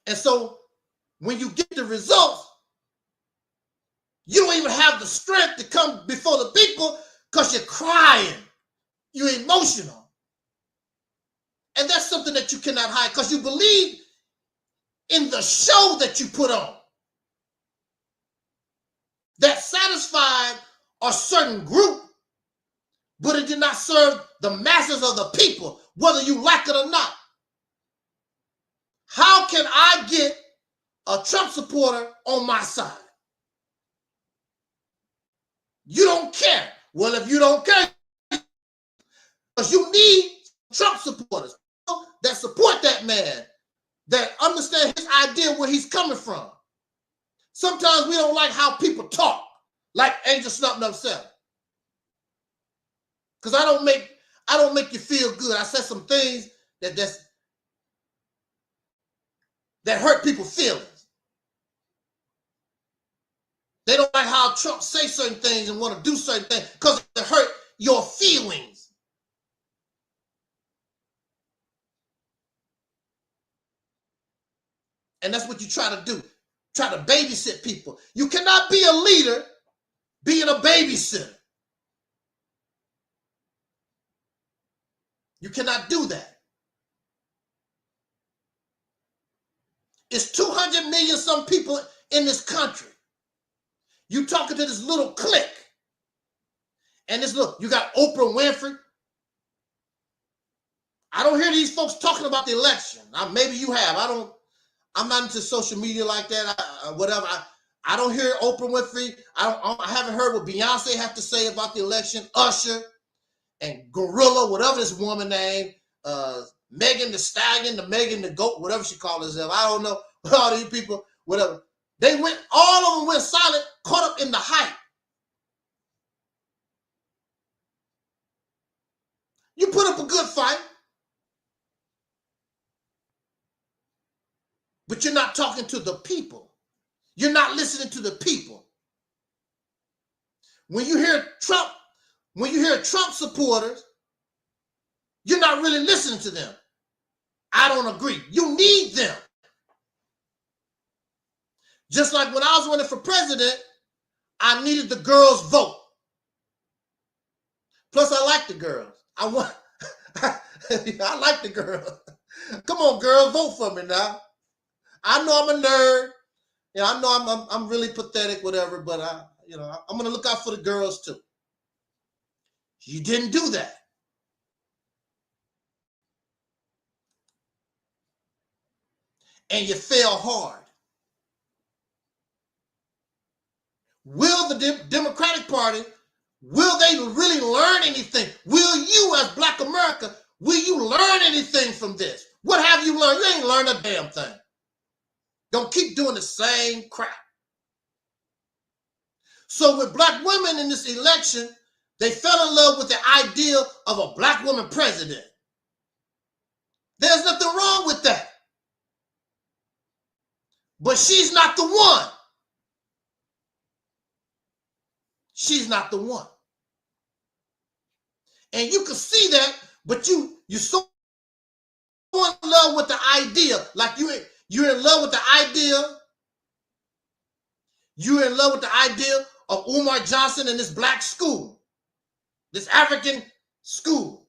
And so when you get the results, you don't even have the strength to come before the people because you're crying. You're emotional. And that's something that you cannot hide because you believe in the show that you put on that satisfied a certain group, but it did not serve the masses of the people, whether you like it or not. How can I get a Trump supporter on my side? You don't care. Well, if you don't care, because you need Trump supporters that support that man, that understand his idea where he's coming from. Sometimes we don't like how people talk, like Angel Snuffing Upset. Because I don't make you feel good. I said some things that hurt people's feelings. They don't like how Trump say certain things and want to do certain things because it hurt your feelings. And that's what you try to do. Try to babysit people. You cannot be a leader being a babysitter. You cannot do that. It's 200 million some people in this country. You talking to this little clique. And this look, you got Oprah Winfrey. I don't hear these folks talking about the election. Maybe you have. I'm not into social media like that. Whatever. I don't hear Oprah Winfrey. I haven't heard what Beyonce have to say about the election. Usher and Gorilla, whatever this woman name, Megan the Stallion, the Megan the Goat, whatever she called herself. I don't know. All these people, whatever. All of them went silent, caught up in the hype. You put up a good fight, but you're not talking to the people. You're not listening to the people. When you hear Trump supporters, you're not really listening to them. I don't agree. You need them. Just like when I was running for president, I needed the girls' vote. Plus, I like the girls. I like the girls. Come on, girls, vote for me now. I know I'm a nerd. I know I'm really pathetic, whatever, but I'm gonna look out for the girls too. You didn't do that. And you fail hard. Will the Democratic Party, will they really learn anything? Will you, as Black America, will you learn anything from this? What have you learned? You ain't learned a damn thing. Don't keep doing the same crap. So with Black women in this election, they fell in love with the idea of a Black woman president. There's nothing wrong with that. But she's not the one. She's not the one. And you can see that, but you're so in love with the idea, like you're in love with the idea. You're in love with the idea of Umar Johnson and this Black school, this African school.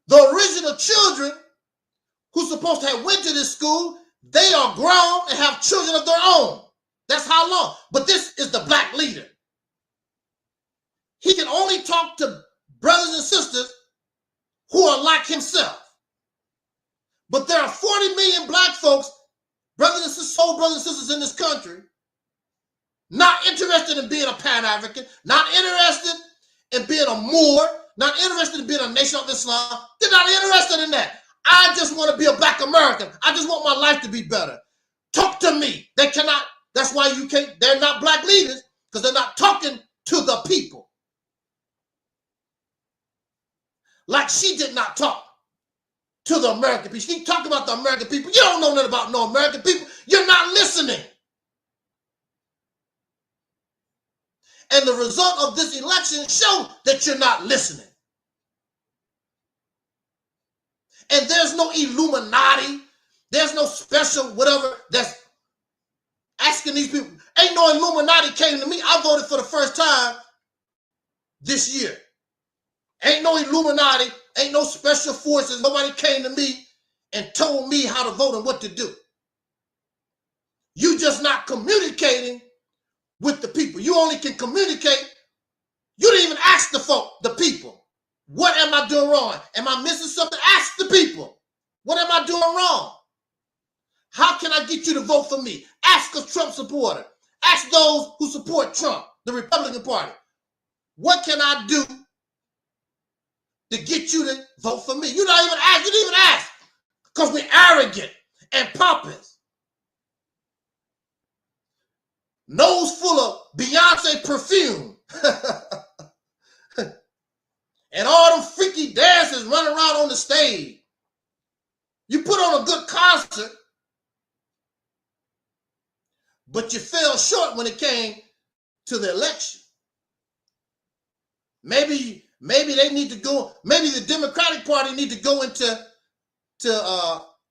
The original children who's supposed to have went to this school, they are grown and have children of their own. That's how long. But this is the Black leader. He can only talk to brothers and sisters who are like himself. But there are 40 million Black folks, brothers and sisters, soul brothers and sisters in this country, not interested in being a Pan-African, not interested in being a Moor, not interested in being a nation of Islam. They're not interested in that. I just want to be a Black American. I just want my life to be better. Talk to me. They cannot. That's why you can't. They're not Black leaders because they're not talking to the people. Like she did not talk to the American people. She talked about the American people. You don't know nothing about no American people. You're not listening. And the result of this election show that you're not listening. And there's no Illuminati. There's no special whatever that's asking these people. Ain't no Illuminati came to me. I voted for the first time this year. Ain't no Illuminati. Ain't no special forces. Nobody came to me and told me how to vote and what to do. You just not communicating with the people. You only can communicate. You didn't even ask the people. What am I doing wrong? Am I missing something? Ask the people. What am I doing wrong? How can I get you to vote for me? Ask a Trump supporter. Ask those who support Trump, the Republican Party. What can I do to get you to vote for me? You don't even ask. You didn't even ask. Because we're arrogant and pompous. Nose full of Beyonce perfume. And all them freaky dancers running around on the stage. You put on a good concert, but you fell short when it came to the election. Maybe they need to go, maybe the Democratic Party need to go into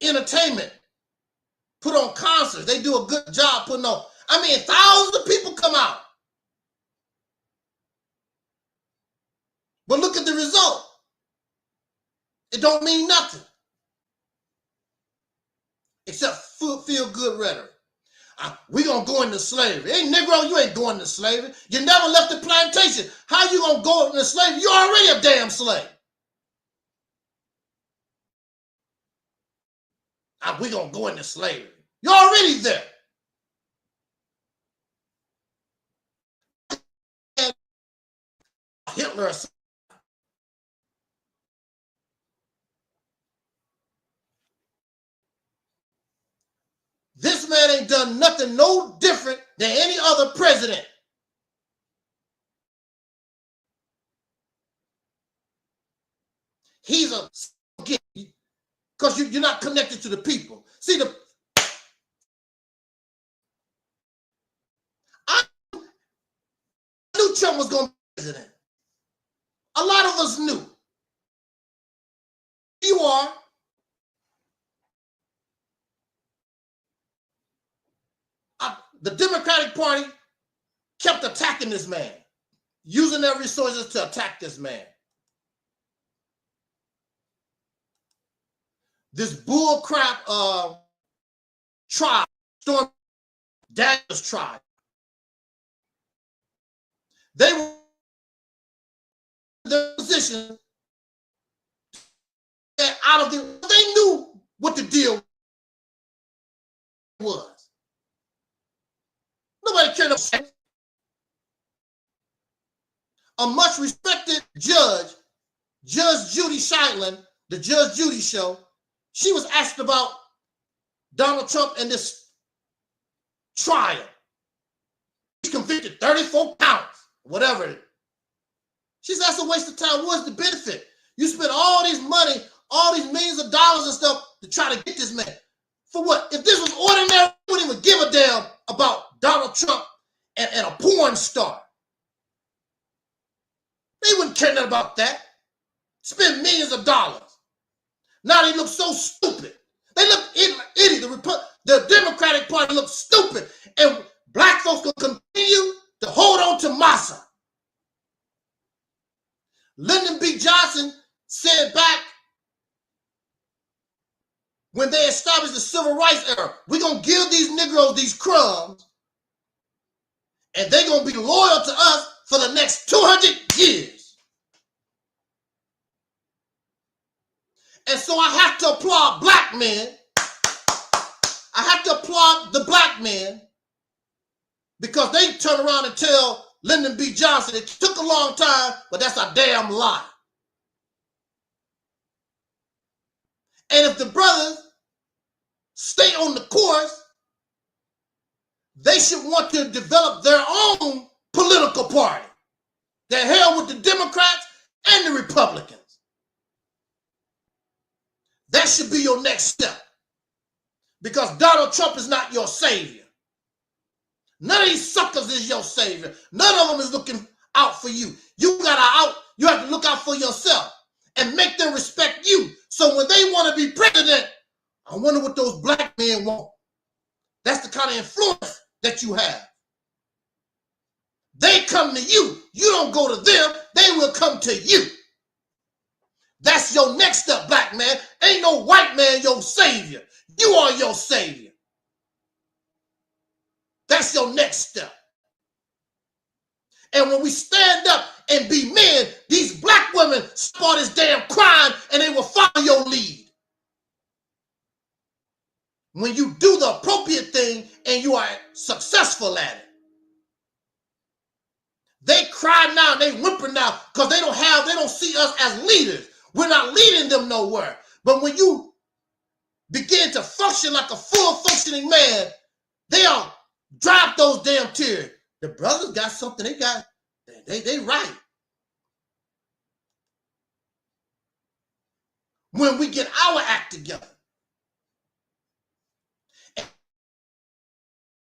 entertainment, put on concerts. They do a good job putting on. I mean, thousands of people come out. But look at the result. It don't mean nothing. Except feel good rhetoric. We're going to go into slavery. Hey, Negro, you ain't going into slavery. You never left the plantation. How you going to go into slavery? You're already a damn slave. We're going to go into slavery. You're already there. Hitler. This man ain't done nothing no different than any other president. He's a because you're not connected to the people. See, I knew Trump was going to be president. A lot of us knew. You are. The Democratic Party kept attacking this man, using their resources to attack this man. This bull crap tribe, Storm Daniels tribe. They were in their position out of they knew what the deal was. Nobody cared about a much respected judge, Judge Judy Scheidlin, the Judge Judy show. She was asked about Donald Trump and this trial. He's convicted 34 counts, whatever it is. She said, that's a waste of time. What's the benefit? You spent all this money, all these millions of dollars and stuff to try to get this man. For what? If this was ordinary, we wouldn't even give a damn about Donald Trump and a porn star. They wouldn't care nothing about that. Spend millions of dollars. Now they look so stupid. They look idiot. The Democratic Party looks stupid. And black folks will continue to hold on to massa. Lyndon B. Johnson said back when they established the civil rights era, we're going to give these Negroes these crumbs and they're going to be loyal to us for the next 200 years. And so I have to applaud black men. I have to applaud the black men because they turn around and tell Lyndon B. Johnson it took a long time, but that's a damn lie. And if the brothers stay on the course, they should want to develop their own political party. The hell with the Democrats and the Republicans. That should be your next step. Because Donald Trump is not your savior. None of these suckers is your savior. None of them is looking out for you. You have to look out for yourself and make them respect you. So when they want to be president, I wonder what those black men want. That's the kind of influence that you have. They come to you. You don't go to them. They will come to you. That's your next step, black man. Ain't no white man your savior. You are your savior. That's your next step. And when we stand up and be men, these black women start this damn crime and they will follow your lead. When you do the appropriate thing and you are successful at it. They cry now, they whimper now because they don't see us as leaders. We're not leading them nowhere. But when you begin to function like a full functioning man, they'll drop those damn tears. The brothers got something, they right. When we get our act together.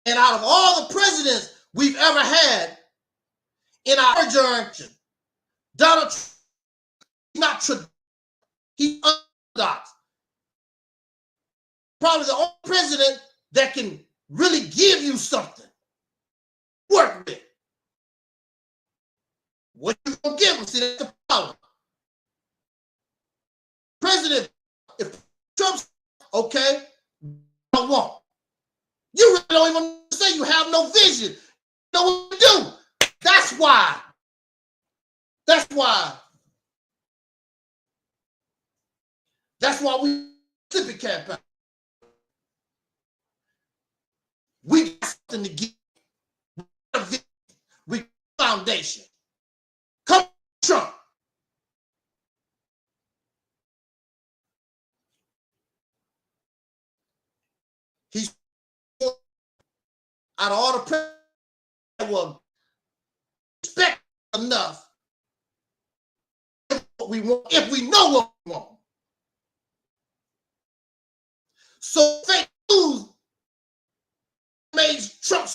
And out of all the presidents we've ever had in our generation, Donald Trump is not traditional. He's unorthodox. Probably the only president that can really give you something. Work with. What you gonna give him? See, that's the problem. President, if Trump's okay, I want. You really don't even say you have no vision. You know what to do. That's why. That's why. That's why we SNIFFY campaign. We got something to give. We foundation. Come on, Trump. He's out of all the presidents that will expect enough what we want if we know what we want. So fake news made Trump.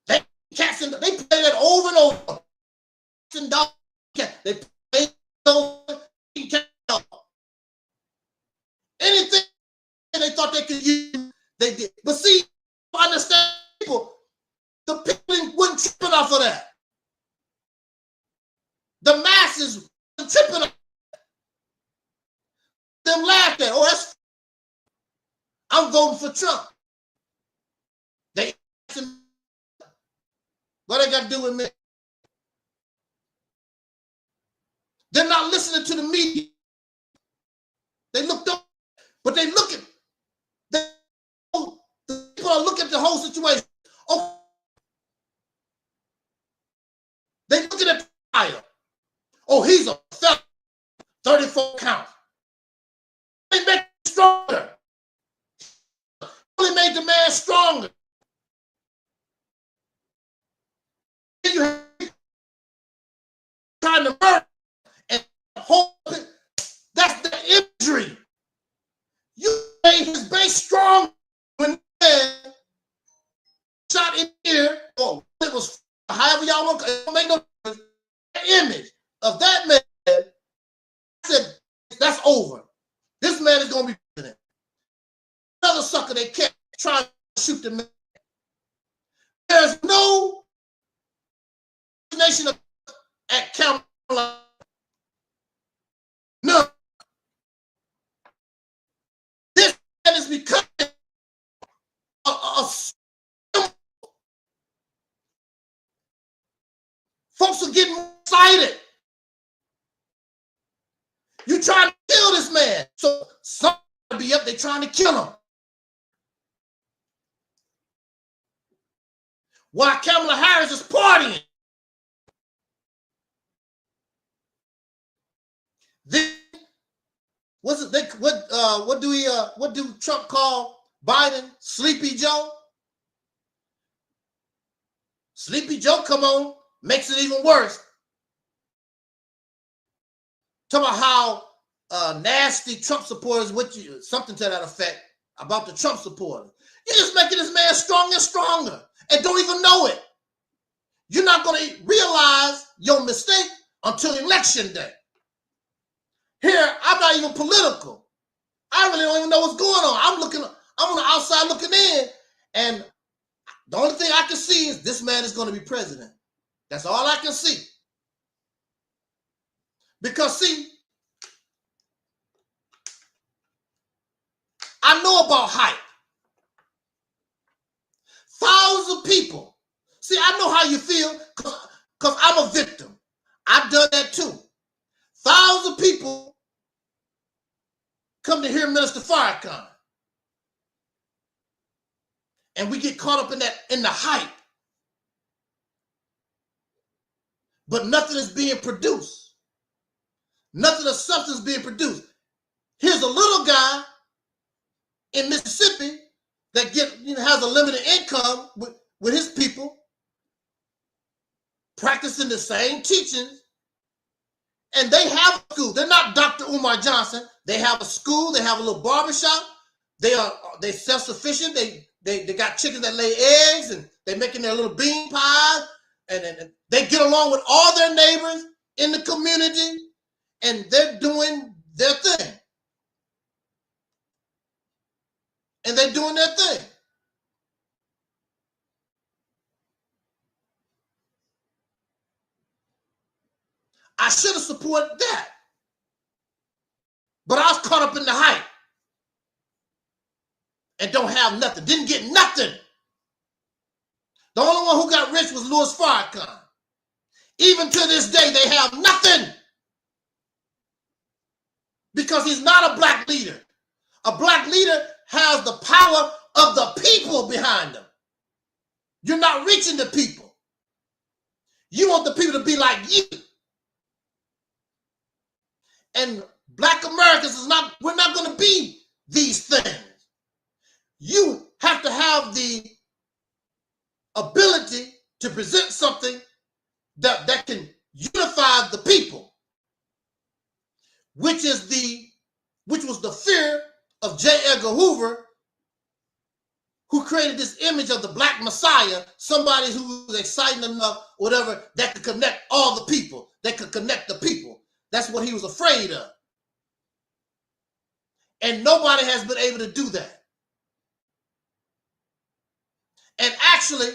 They play that over and over. They play it over. Anything they thought they could use, they did. But see, I understand people. The people wouldn't tripping off of that. The masses wouldn't tripping off. Them laughed at. Oh, that's. I'm voting for Trump. They. What they got to do with me? They're not listening to the media. They looked up, but they look at. The people are looking at the whole situation. Oh, they looking at the trial. Oh, he's a felon. 34 counts. They make him stronger. Only made the man stronger. You have trying to murder and hold it. That's the imagery. You made his base strong when man shot in here, or it was however y'all want. It don't make no difference. The image of that man, I said, that's over. This man is going to be president. Another sucker they kept trying to shoot the man. There's no nation at Kamala. No. This man is becoming a folks are getting excited. You trying to kill this man. So somebody be up there trying to kill him. While Kamala Harris is partying. Then what do Trump call Biden? Sleepy Joe? Sleepy Joe come on, makes it even worse. Talk about how nasty Trump supporters, something to that effect about the Trump supporters. You're just making this man stronger and stronger and don't even know it. You're not going to realize your mistake until election day. Here, I'm not even political. I really don't even know what's going on. I'm on the outside looking in, and the only thing I can see is this man is going to be president. That's all I can see. Because, see, I know about hype. Thousands of people. See, I know how you feel because I'm a victim. I've done that too. Thousands of people come to hear Minister Farrakhan. And we get caught up in the hype. But nothing is being produced. Nothing of substance is being produced. Here's a little guy in Mississippi that has a limited income with his people, practicing the same teachings, and they have a school. They're not Dr. Umar Johnson. They have a school. They have a little barbershop. They self-sufficient. They got chickens that lay eggs, and they're making their little bean pies, and they get along with all their neighbors in the community, and they're doing their thing. And they're doing their thing. I should have supported that. But I was caught up in the hype. And don't have nothing. Didn't get nothing. The only one who got rich was Louis Farrakhan. Even to this day, they have nothing. Because he's not a black leader. A black leader has the power of the people behind them. You're not reaching the people. You want the people to be like you. And black Americans we're not going to be these things. You have to have the ability to present something that can unify the people, which was the fear of J. Edgar Hoover, who created this image of the black messiah, somebody who's exciting enough, whatever, that could connect all the people, that could connect the people. That's what he was afraid of. And nobody has been able to do that. And actually,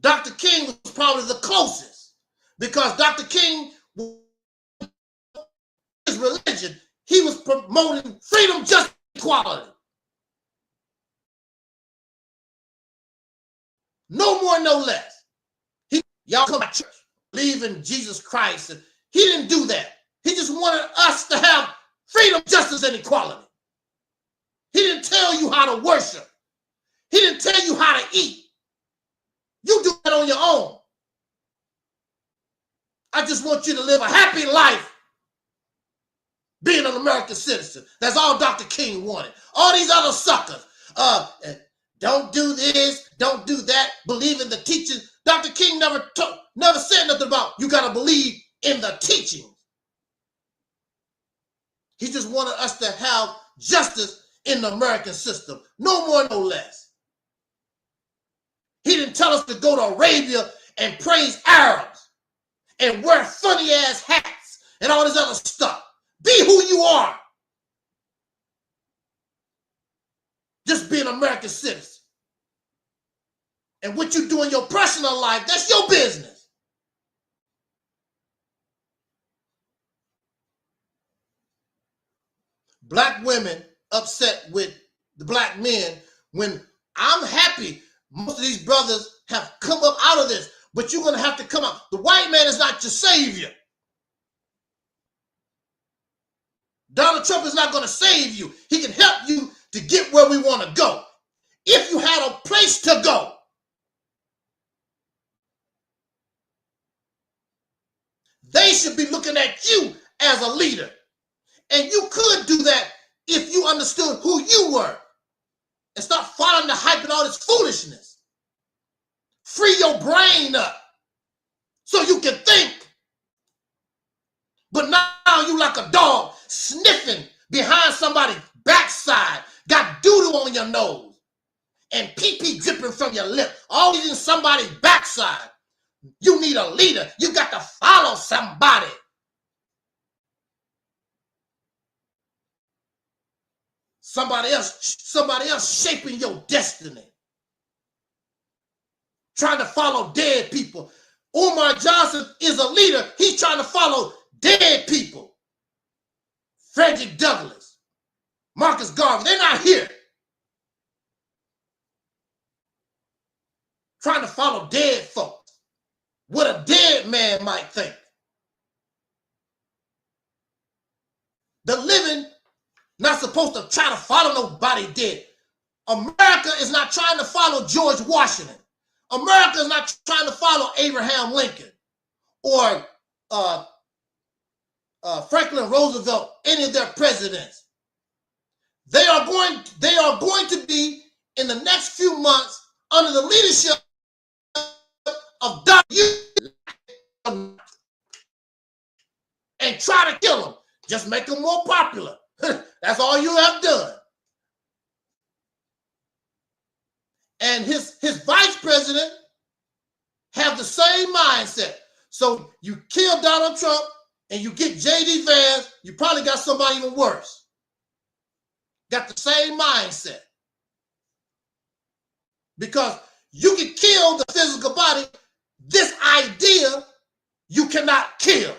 Dr. King was probably the closest, because Dr. King, his religion, he was promoting freedom, justice, equality. No more, no less. Y'all come to church, believe in Jesus Christ. And he didn't do that. He just wanted us to have freedom, justice, and equality. He didn't tell you how to worship. He didn't tell you how to eat. You do that on your own. I just want you to live a happy life being an American citizen. That's all Dr. King wanted. All these other suckers, don't do this, don't do that, believe in the teaching. Dr. King never said nothing about you got to believe in the teaching. He just wanted us to have justice in the American system. No more, no less. He didn't tell us to go to Arabia and praise Arabs and wear funny ass hats and all this other stuff. Be who you are. Just be an American citizen. And what you do in your personal life, that's your business. Black women upset with the black men when I'm happy most of these brothers have come up out of this, but you're going to have to come out. The white man is not your savior. Donald Trump is not going to save you. He can help you to get where we want to go. If you had a place to go. They should be looking at you as a leader. And you could do that if you understood who you were. And stop following the hype and all this foolishness. Free your brain up so you can think. But now you like a dog sniffing behind somebody's backside, got doo-doo on your nose. and pee-pee dripping from your lip, always in somebody's backside. You need a leader. You got to follow somebody. Somebody else shaping your destiny. Trying to follow dead people. Umar Johnson is a leader. He's trying to follow dead people. Frederick Douglass, Marcus Garvey, they're not here. Trying to follow dead folks. What a dead man might think. The living not supposed to try to follow nobody dead. America is not trying to follow George Washington. America is not trying to follow Abraham Lincoln or Franklin Roosevelt, any of their presidents. They are going to be in the next few months under the leadership of Dr. and try to kill them. Just make them more popular. That's all you have done. And his vice president have the same mindset. So you kill Donald Trump and you get J.D. Vance, you probably got somebody even worse. Got the same mindset. Because you can kill the physical body. This idea you cannot kill.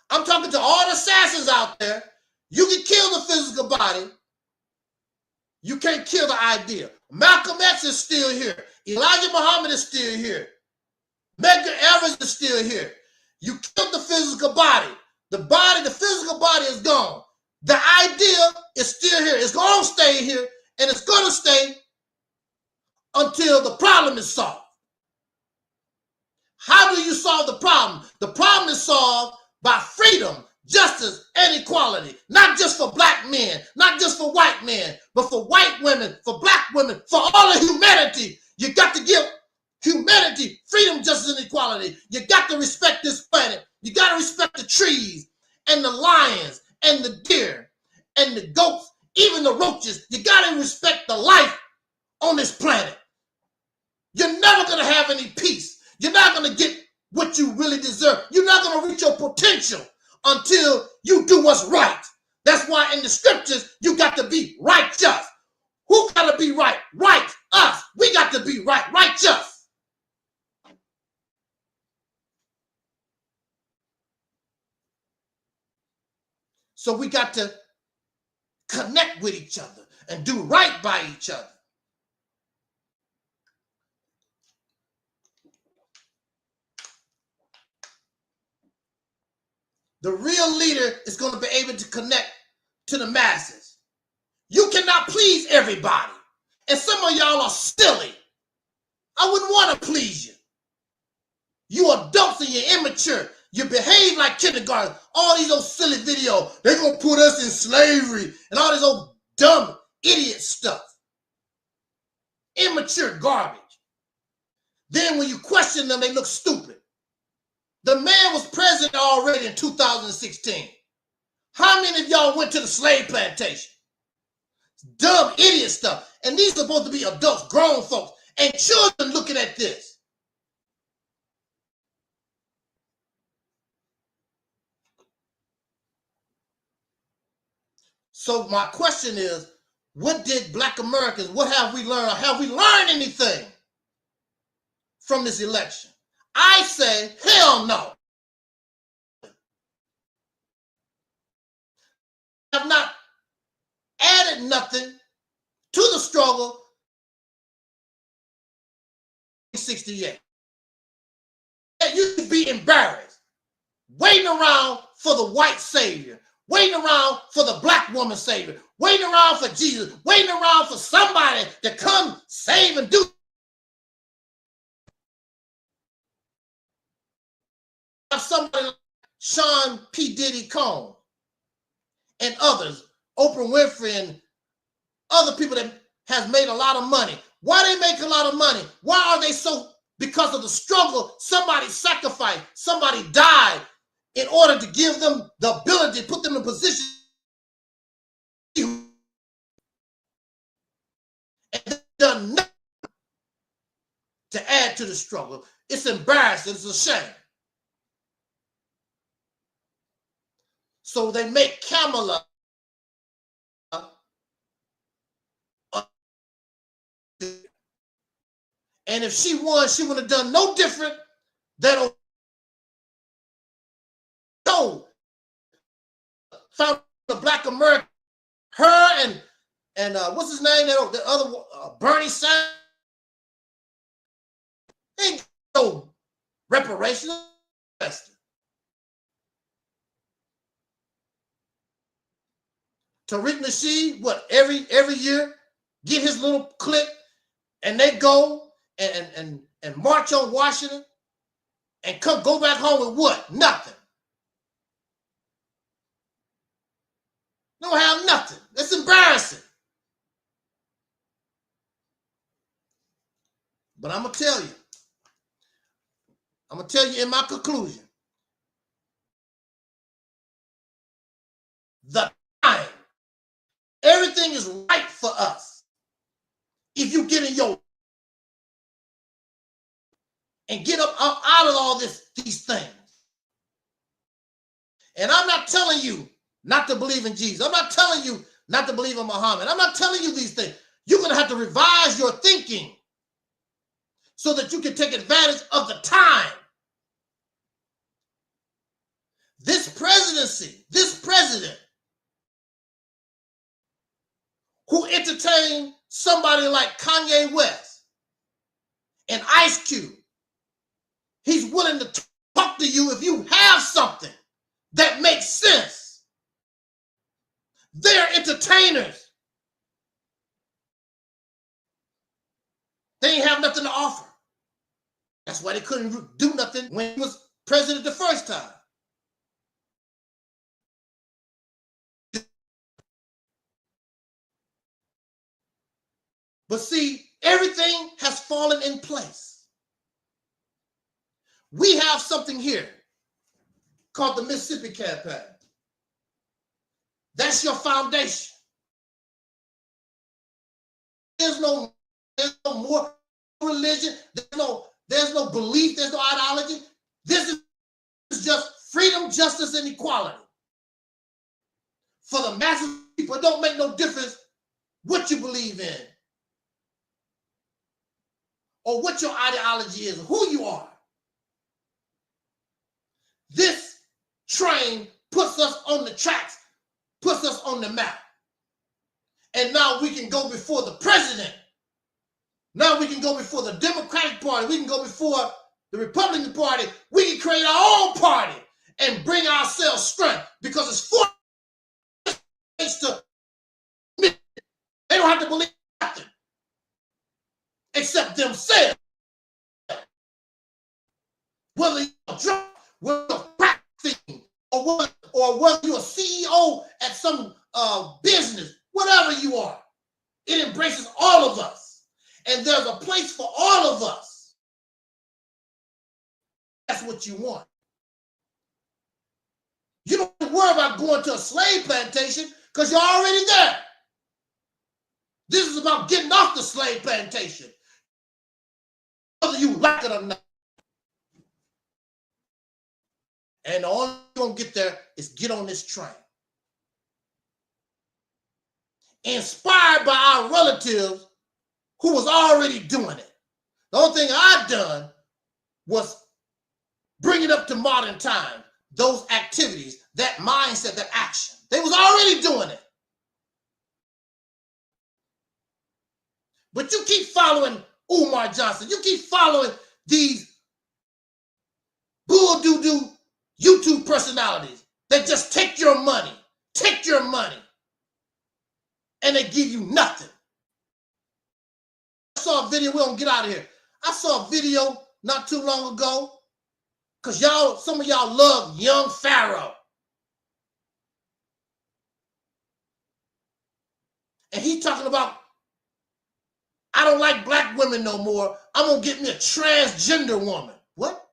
I'm talking to all the assassins out there. You can kill the physical body. You can't kill the idea. Malcolm X is still here. Elijah Muhammad is still here. Medgar Evers is still here. You killed the physical body. The physical body is gone. The idea is still here. It's going to stay here, and it's going to stay until the problem is solved. How do you solve the problem? The problem is solved by freedom, justice, and equality. Not just for black men, not just for white men, but for white women, for black women, for all of humanity. You got to give humanity freedom, justice, and equality. You got to respect this planet. You got to respect the trees and the lions and the deer and the goats, even the roaches. You got to respect the life on this planet. You're never going to have any peace. You're not going to get what you really deserve. You're not going to reach your potential until you do what's right. That's why in the scriptures, you got to be righteous. Who got to be right? Right, us. We got to be right, righteous. So we got to connect with each other and do right by each other. The real leader is going to be able to connect to the masses. You cannot please everybody. And some of y'all are silly. I wouldn't want to please you. You adults and you're immature. You behave like kindergarten. All these old silly videos. They're going to put us in slavery and all this old dumb idiot stuff. Immature garbage. Then when you question them, they look stupid. The man was president already in 2016. How many of y'all went to the slave plantation? Dumb idiot stuff. And these are supposed to be adults, grown folks, and children looking at this. So my question is, what did black Americans, what have we learned? Have we learned anything from this election? I say, hell no. Have not added nothing to the struggle 68. You should be embarrassed, waiting around for the white savior, waiting around for the black woman savior, waiting around for Jesus, waiting around for somebody to come save and do. Somebody like Sean P. Diddy Combs and others, Oprah Winfrey and other people that has made a lot of money. Why they make a lot of money? Why are they so? Because of the struggle, somebody sacrificed, somebody died in order to give them the ability, put them in a position. And they've done done nothing to add to the struggle. It's embarrassing. It's a shame. So they make Kamala and if she won, she would have done no different than found the Black American. Her and what's his name? The other Bernie Sanders. Ain't no reparation. Tariq Nasheed, what, every year get his little clique and they go and march on Washington and go back home with what? Nothing. Don't have nothing. That's embarrassing. But I'm gonna tell you in my conclusion, the time everything is right for us if you get in your and get up out of all these things. And I'm not telling you not to believe in Jesus. I'm not telling you not to believe in Muhammad. I'm not telling you these things. You're going to have to revise your thinking so that you can take advantage of the time. This presidency, this president who entertained somebody like Kanye West and Ice Cube, he's willing to talk to you if you have something that makes sense. They're entertainers. They ain't have nothing to offer. That's why they couldn't do nothing when he was president the first time. But see, everything has fallen in place. We have something here called the Mississippi Campaign. That's your foundation. There's no more religion. There's no belief. There's no ideology. This is just freedom, justice, and equality. For the masses of people, it don't make no difference what you believe in or what your ideology is, or who you are. This train puts us on the tracks, puts us on the map. And now we can go before the president. Now we can go before the Democratic Party. We can go before the Republican Party. We can create our own party and bring ourselves strength because it's for to they don't have to believe nothing except themselves. Whether you're drunk, whether you're practicing, or whether you're a CEO at some business, whatever you are, it embraces all of us. And there's a place for all of us. That's what you want. You don't have to worry about going to a slave plantation because you're already there. This is about getting off the slave plantation, whether you like it or not. And the only way you're going to get there is get on this train. Inspired by our relatives who was already doing it. The only thing I've done was bring it up to modern time. Those activities, that mindset, that action. They was already doing it. But you keep following Umar Johnson. You keep following these bull doo-doo YouTube personalities that just take your money, and they give you nothing. I saw a video, we're gonna get out of here. I saw a video not too long ago, because some of y'all love young Pharaoh. And he talking about, I don't like black women no more. I'm gonna get me a transgender woman. What?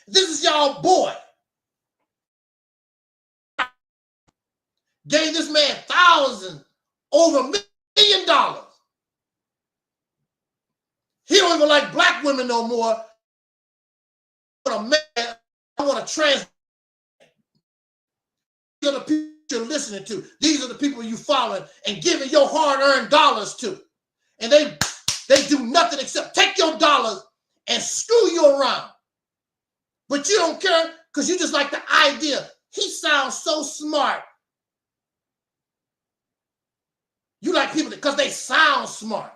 This is y'all boy. Gave this man thousands, over $1 million He don't even like black women no more. I want a man, I want a trans. These are the people you're listening to. These are the people you following and giving your hard-earned dollars to. And they do nothing except take your dollars and screw you around. But you don't care because you just like the idea. He sounds so smart. You like people because they sound smart.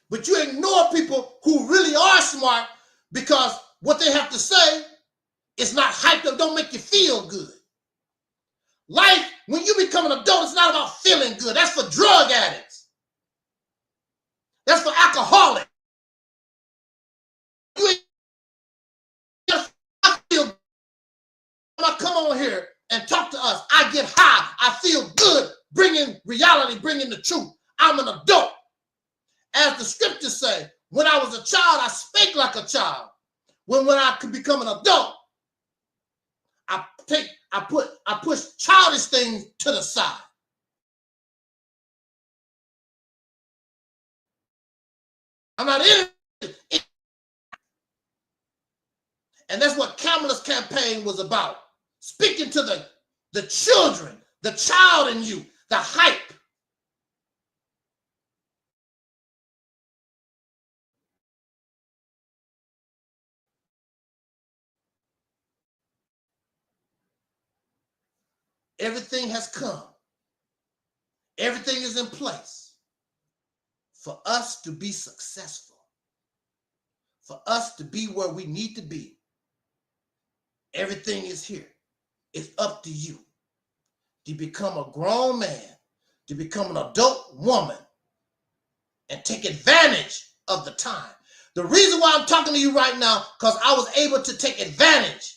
But you ignore people who really are smart because what they have to say is not hyped up, don't make you feel good. Life, when you become an adult, it's not about feeling good. That's for drug addicts. That's for alcoholics. You ain't I feel good. I come on here and talk to us. I get high. I feel good, bringing reality, bringing the truth. I'm an adult. As the scriptures say, when I was a child, I spake like a child. When I could become an adult, I push childish things to the side. I'm not in it. And that's what Kamala's campaign was about. Speaking to the children, the child in you, the hype. Everything has come. Everything is in place for us to be successful, for us to be where we need to be. Everything is here. It's up to you to become a grown man, to become an adult woman, and take advantage of the time. The reason why I'm talking to you right now, because I was able to take advantage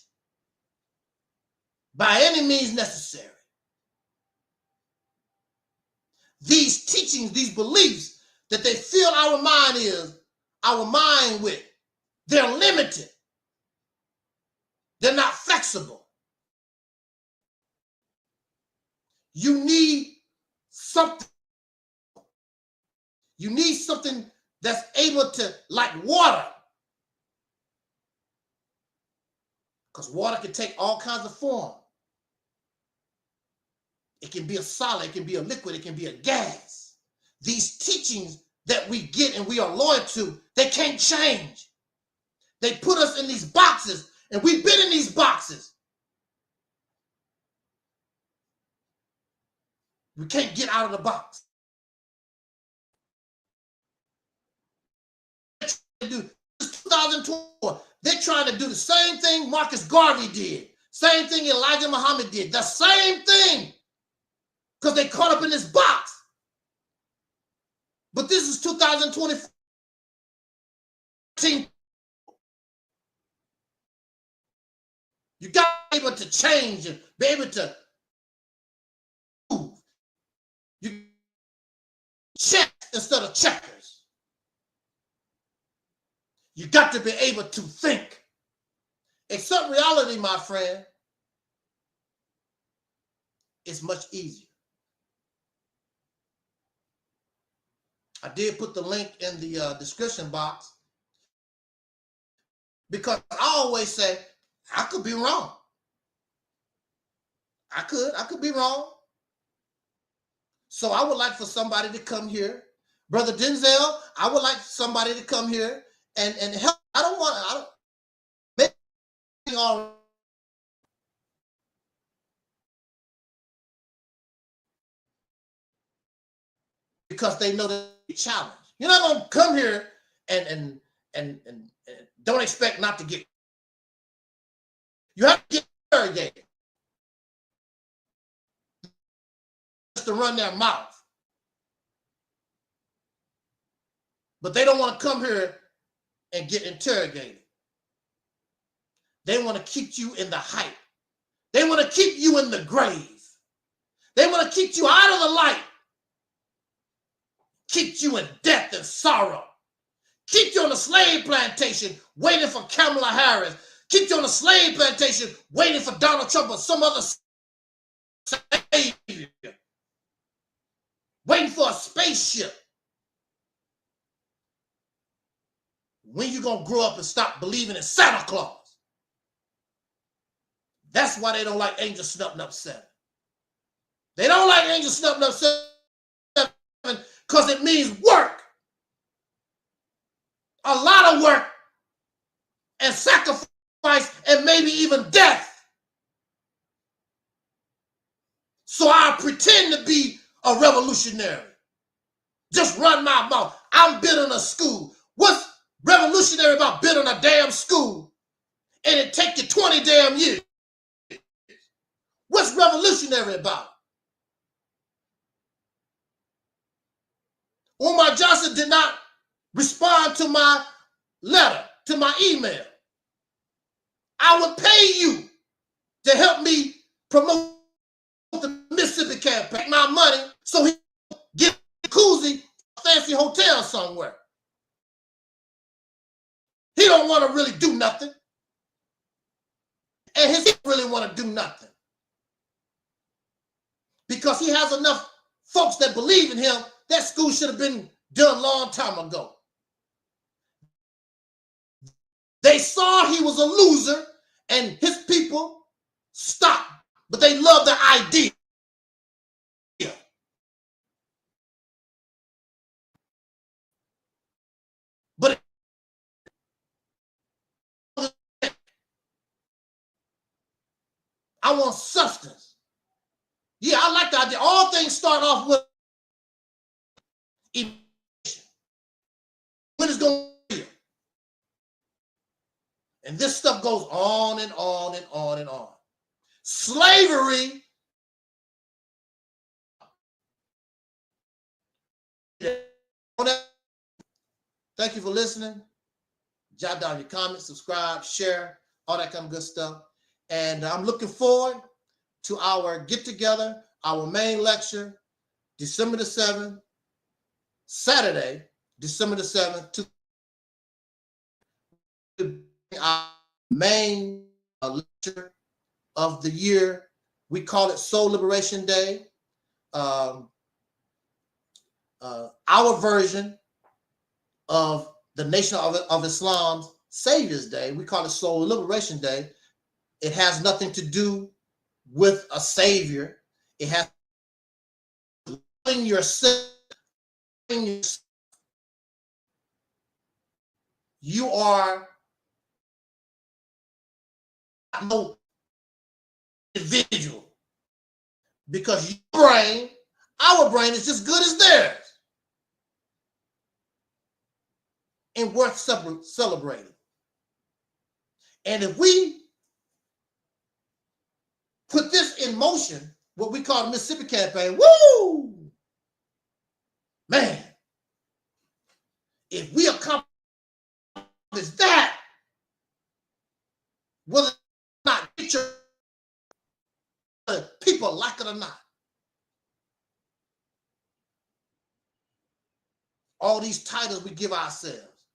by any means necessary. These teachings, these beliefs that they fill our mind with, they're limited. They're not flexible. You need something. You need something that's able to, like water. Because water can take all kinds of form. It can be a solid, it can be a liquid, it can be a gas. These teachings that we get and we are loyal to, they can't change. They put us in these boxes, and we've been in these boxes. We can't get out of the box. This is 2024. They're trying to do the same thing Marcus Garvey did. Same thing Elijah Muhammad did. The same thing. Because they caught up in this box. But this is 2024. You got to be able to change and be able to move. You check instead of checkers. You got to be able to think. Accept reality, my friend. It's much easier. I did put the link in the description box because I always say, I could be wrong. I could be wrong. So I would like for somebody to come here. Brother Denzel, I would like somebody to come here and help. I don't make all because they know that it's a challenge. You're not gonna come here and don't expect not to get. You have to get interrogated just to run their mouth. But they don't want to come here and get interrogated. They want to keep you in the hype. They want to keep you in the grave. They want to keep you out of the light. Keep you in death and sorrow. Keep you on the slave plantation waiting for Kamala Harris. Keep you on the slave plantation waiting for Donald Trump or some other savior. Waiting for a spaceship. when you gonna grow up and stop believing in Santa Claus? That's why they don't like Angel Snubbing Up 7. They don't like Angel Snubbing Up 7 because it means work. A lot of work and sacrifice and maybe even death. So I pretend to be a revolutionary. Just run my mouth. I'm building a school. What's revolutionary about building a damn school and it take you 20 damn years? What's revolutionary about it? Umar Johnson did not respond to my letter, to my email. I would pay you to help me promote the Mississippi campaign, my money, so he get a koozie, a fancy hotel somewhere. He don't want to really do nothing. And he don't really want to do nothing. Because he has enough folks that believe in him. That school should have been done a long time ago. They saw he was a loser and his people stopped, but they love the idea. But I want substance. Yeah, I like the idea. All things start off with emotion. When it's going to be. And this stuff goes on and on and on and on. Slavery. Thank you for listening. Jot down your comments, subscribe, share, all that kind of good stuff. And I'm looking forward to our get-together, our main lecture, December the 7th, Saturday, December the 7th, our main lecture of the year. We call it Soul Liberation Day. Our version of the Nation of Islam's Savior's Day, we call it Soul Liberation Day. It has nothing to do with a savior. It has loving yourself. You are no individual because your brain, our brain is just good as theirs and worth celebrating. And if we put this in motion, what we call the Mississippi campaign, woo! Man, if we accomplish that, whether or not people like it or not, all these titles we give ourselves,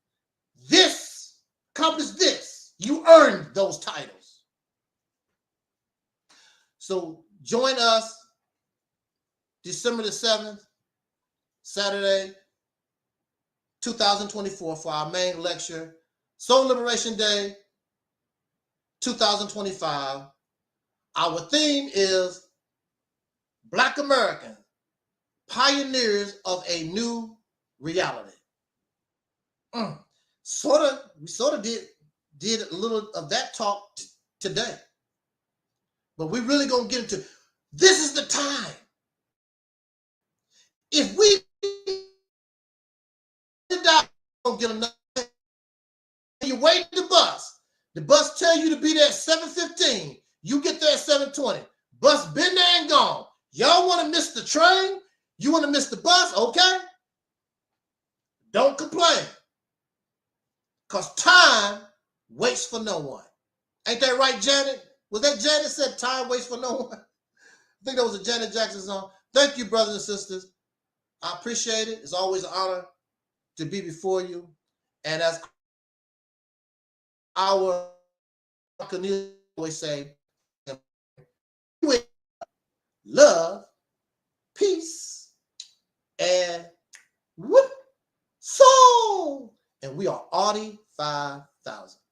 this, accomplish this, you earned those titles. So join us December the 7th, Saturday, 2024 for our main lecture, Soul Liberation Day 2025. Our theme is Black Americans, Pioneers of a New Reality. We sort of did a little of that talk today. But we really gonna get into this is the time. If we don't get enough, you wait the bus tell you to be there at 7:15. You get there at 7:20. Bus been there and gone. Y'all want to miss the train? You want to miss the bus? Okay. Don't complain. Because time waits for no one. Ain't that right, Janet? Was that Janet said time waits for no one? I think that was a Janet Jackson song. Thank you, brothers and sisters. I appreciate it. It's always an honor to be before you. And as our Cornelius always say, love, peace, and soul. and we are Audi 5000.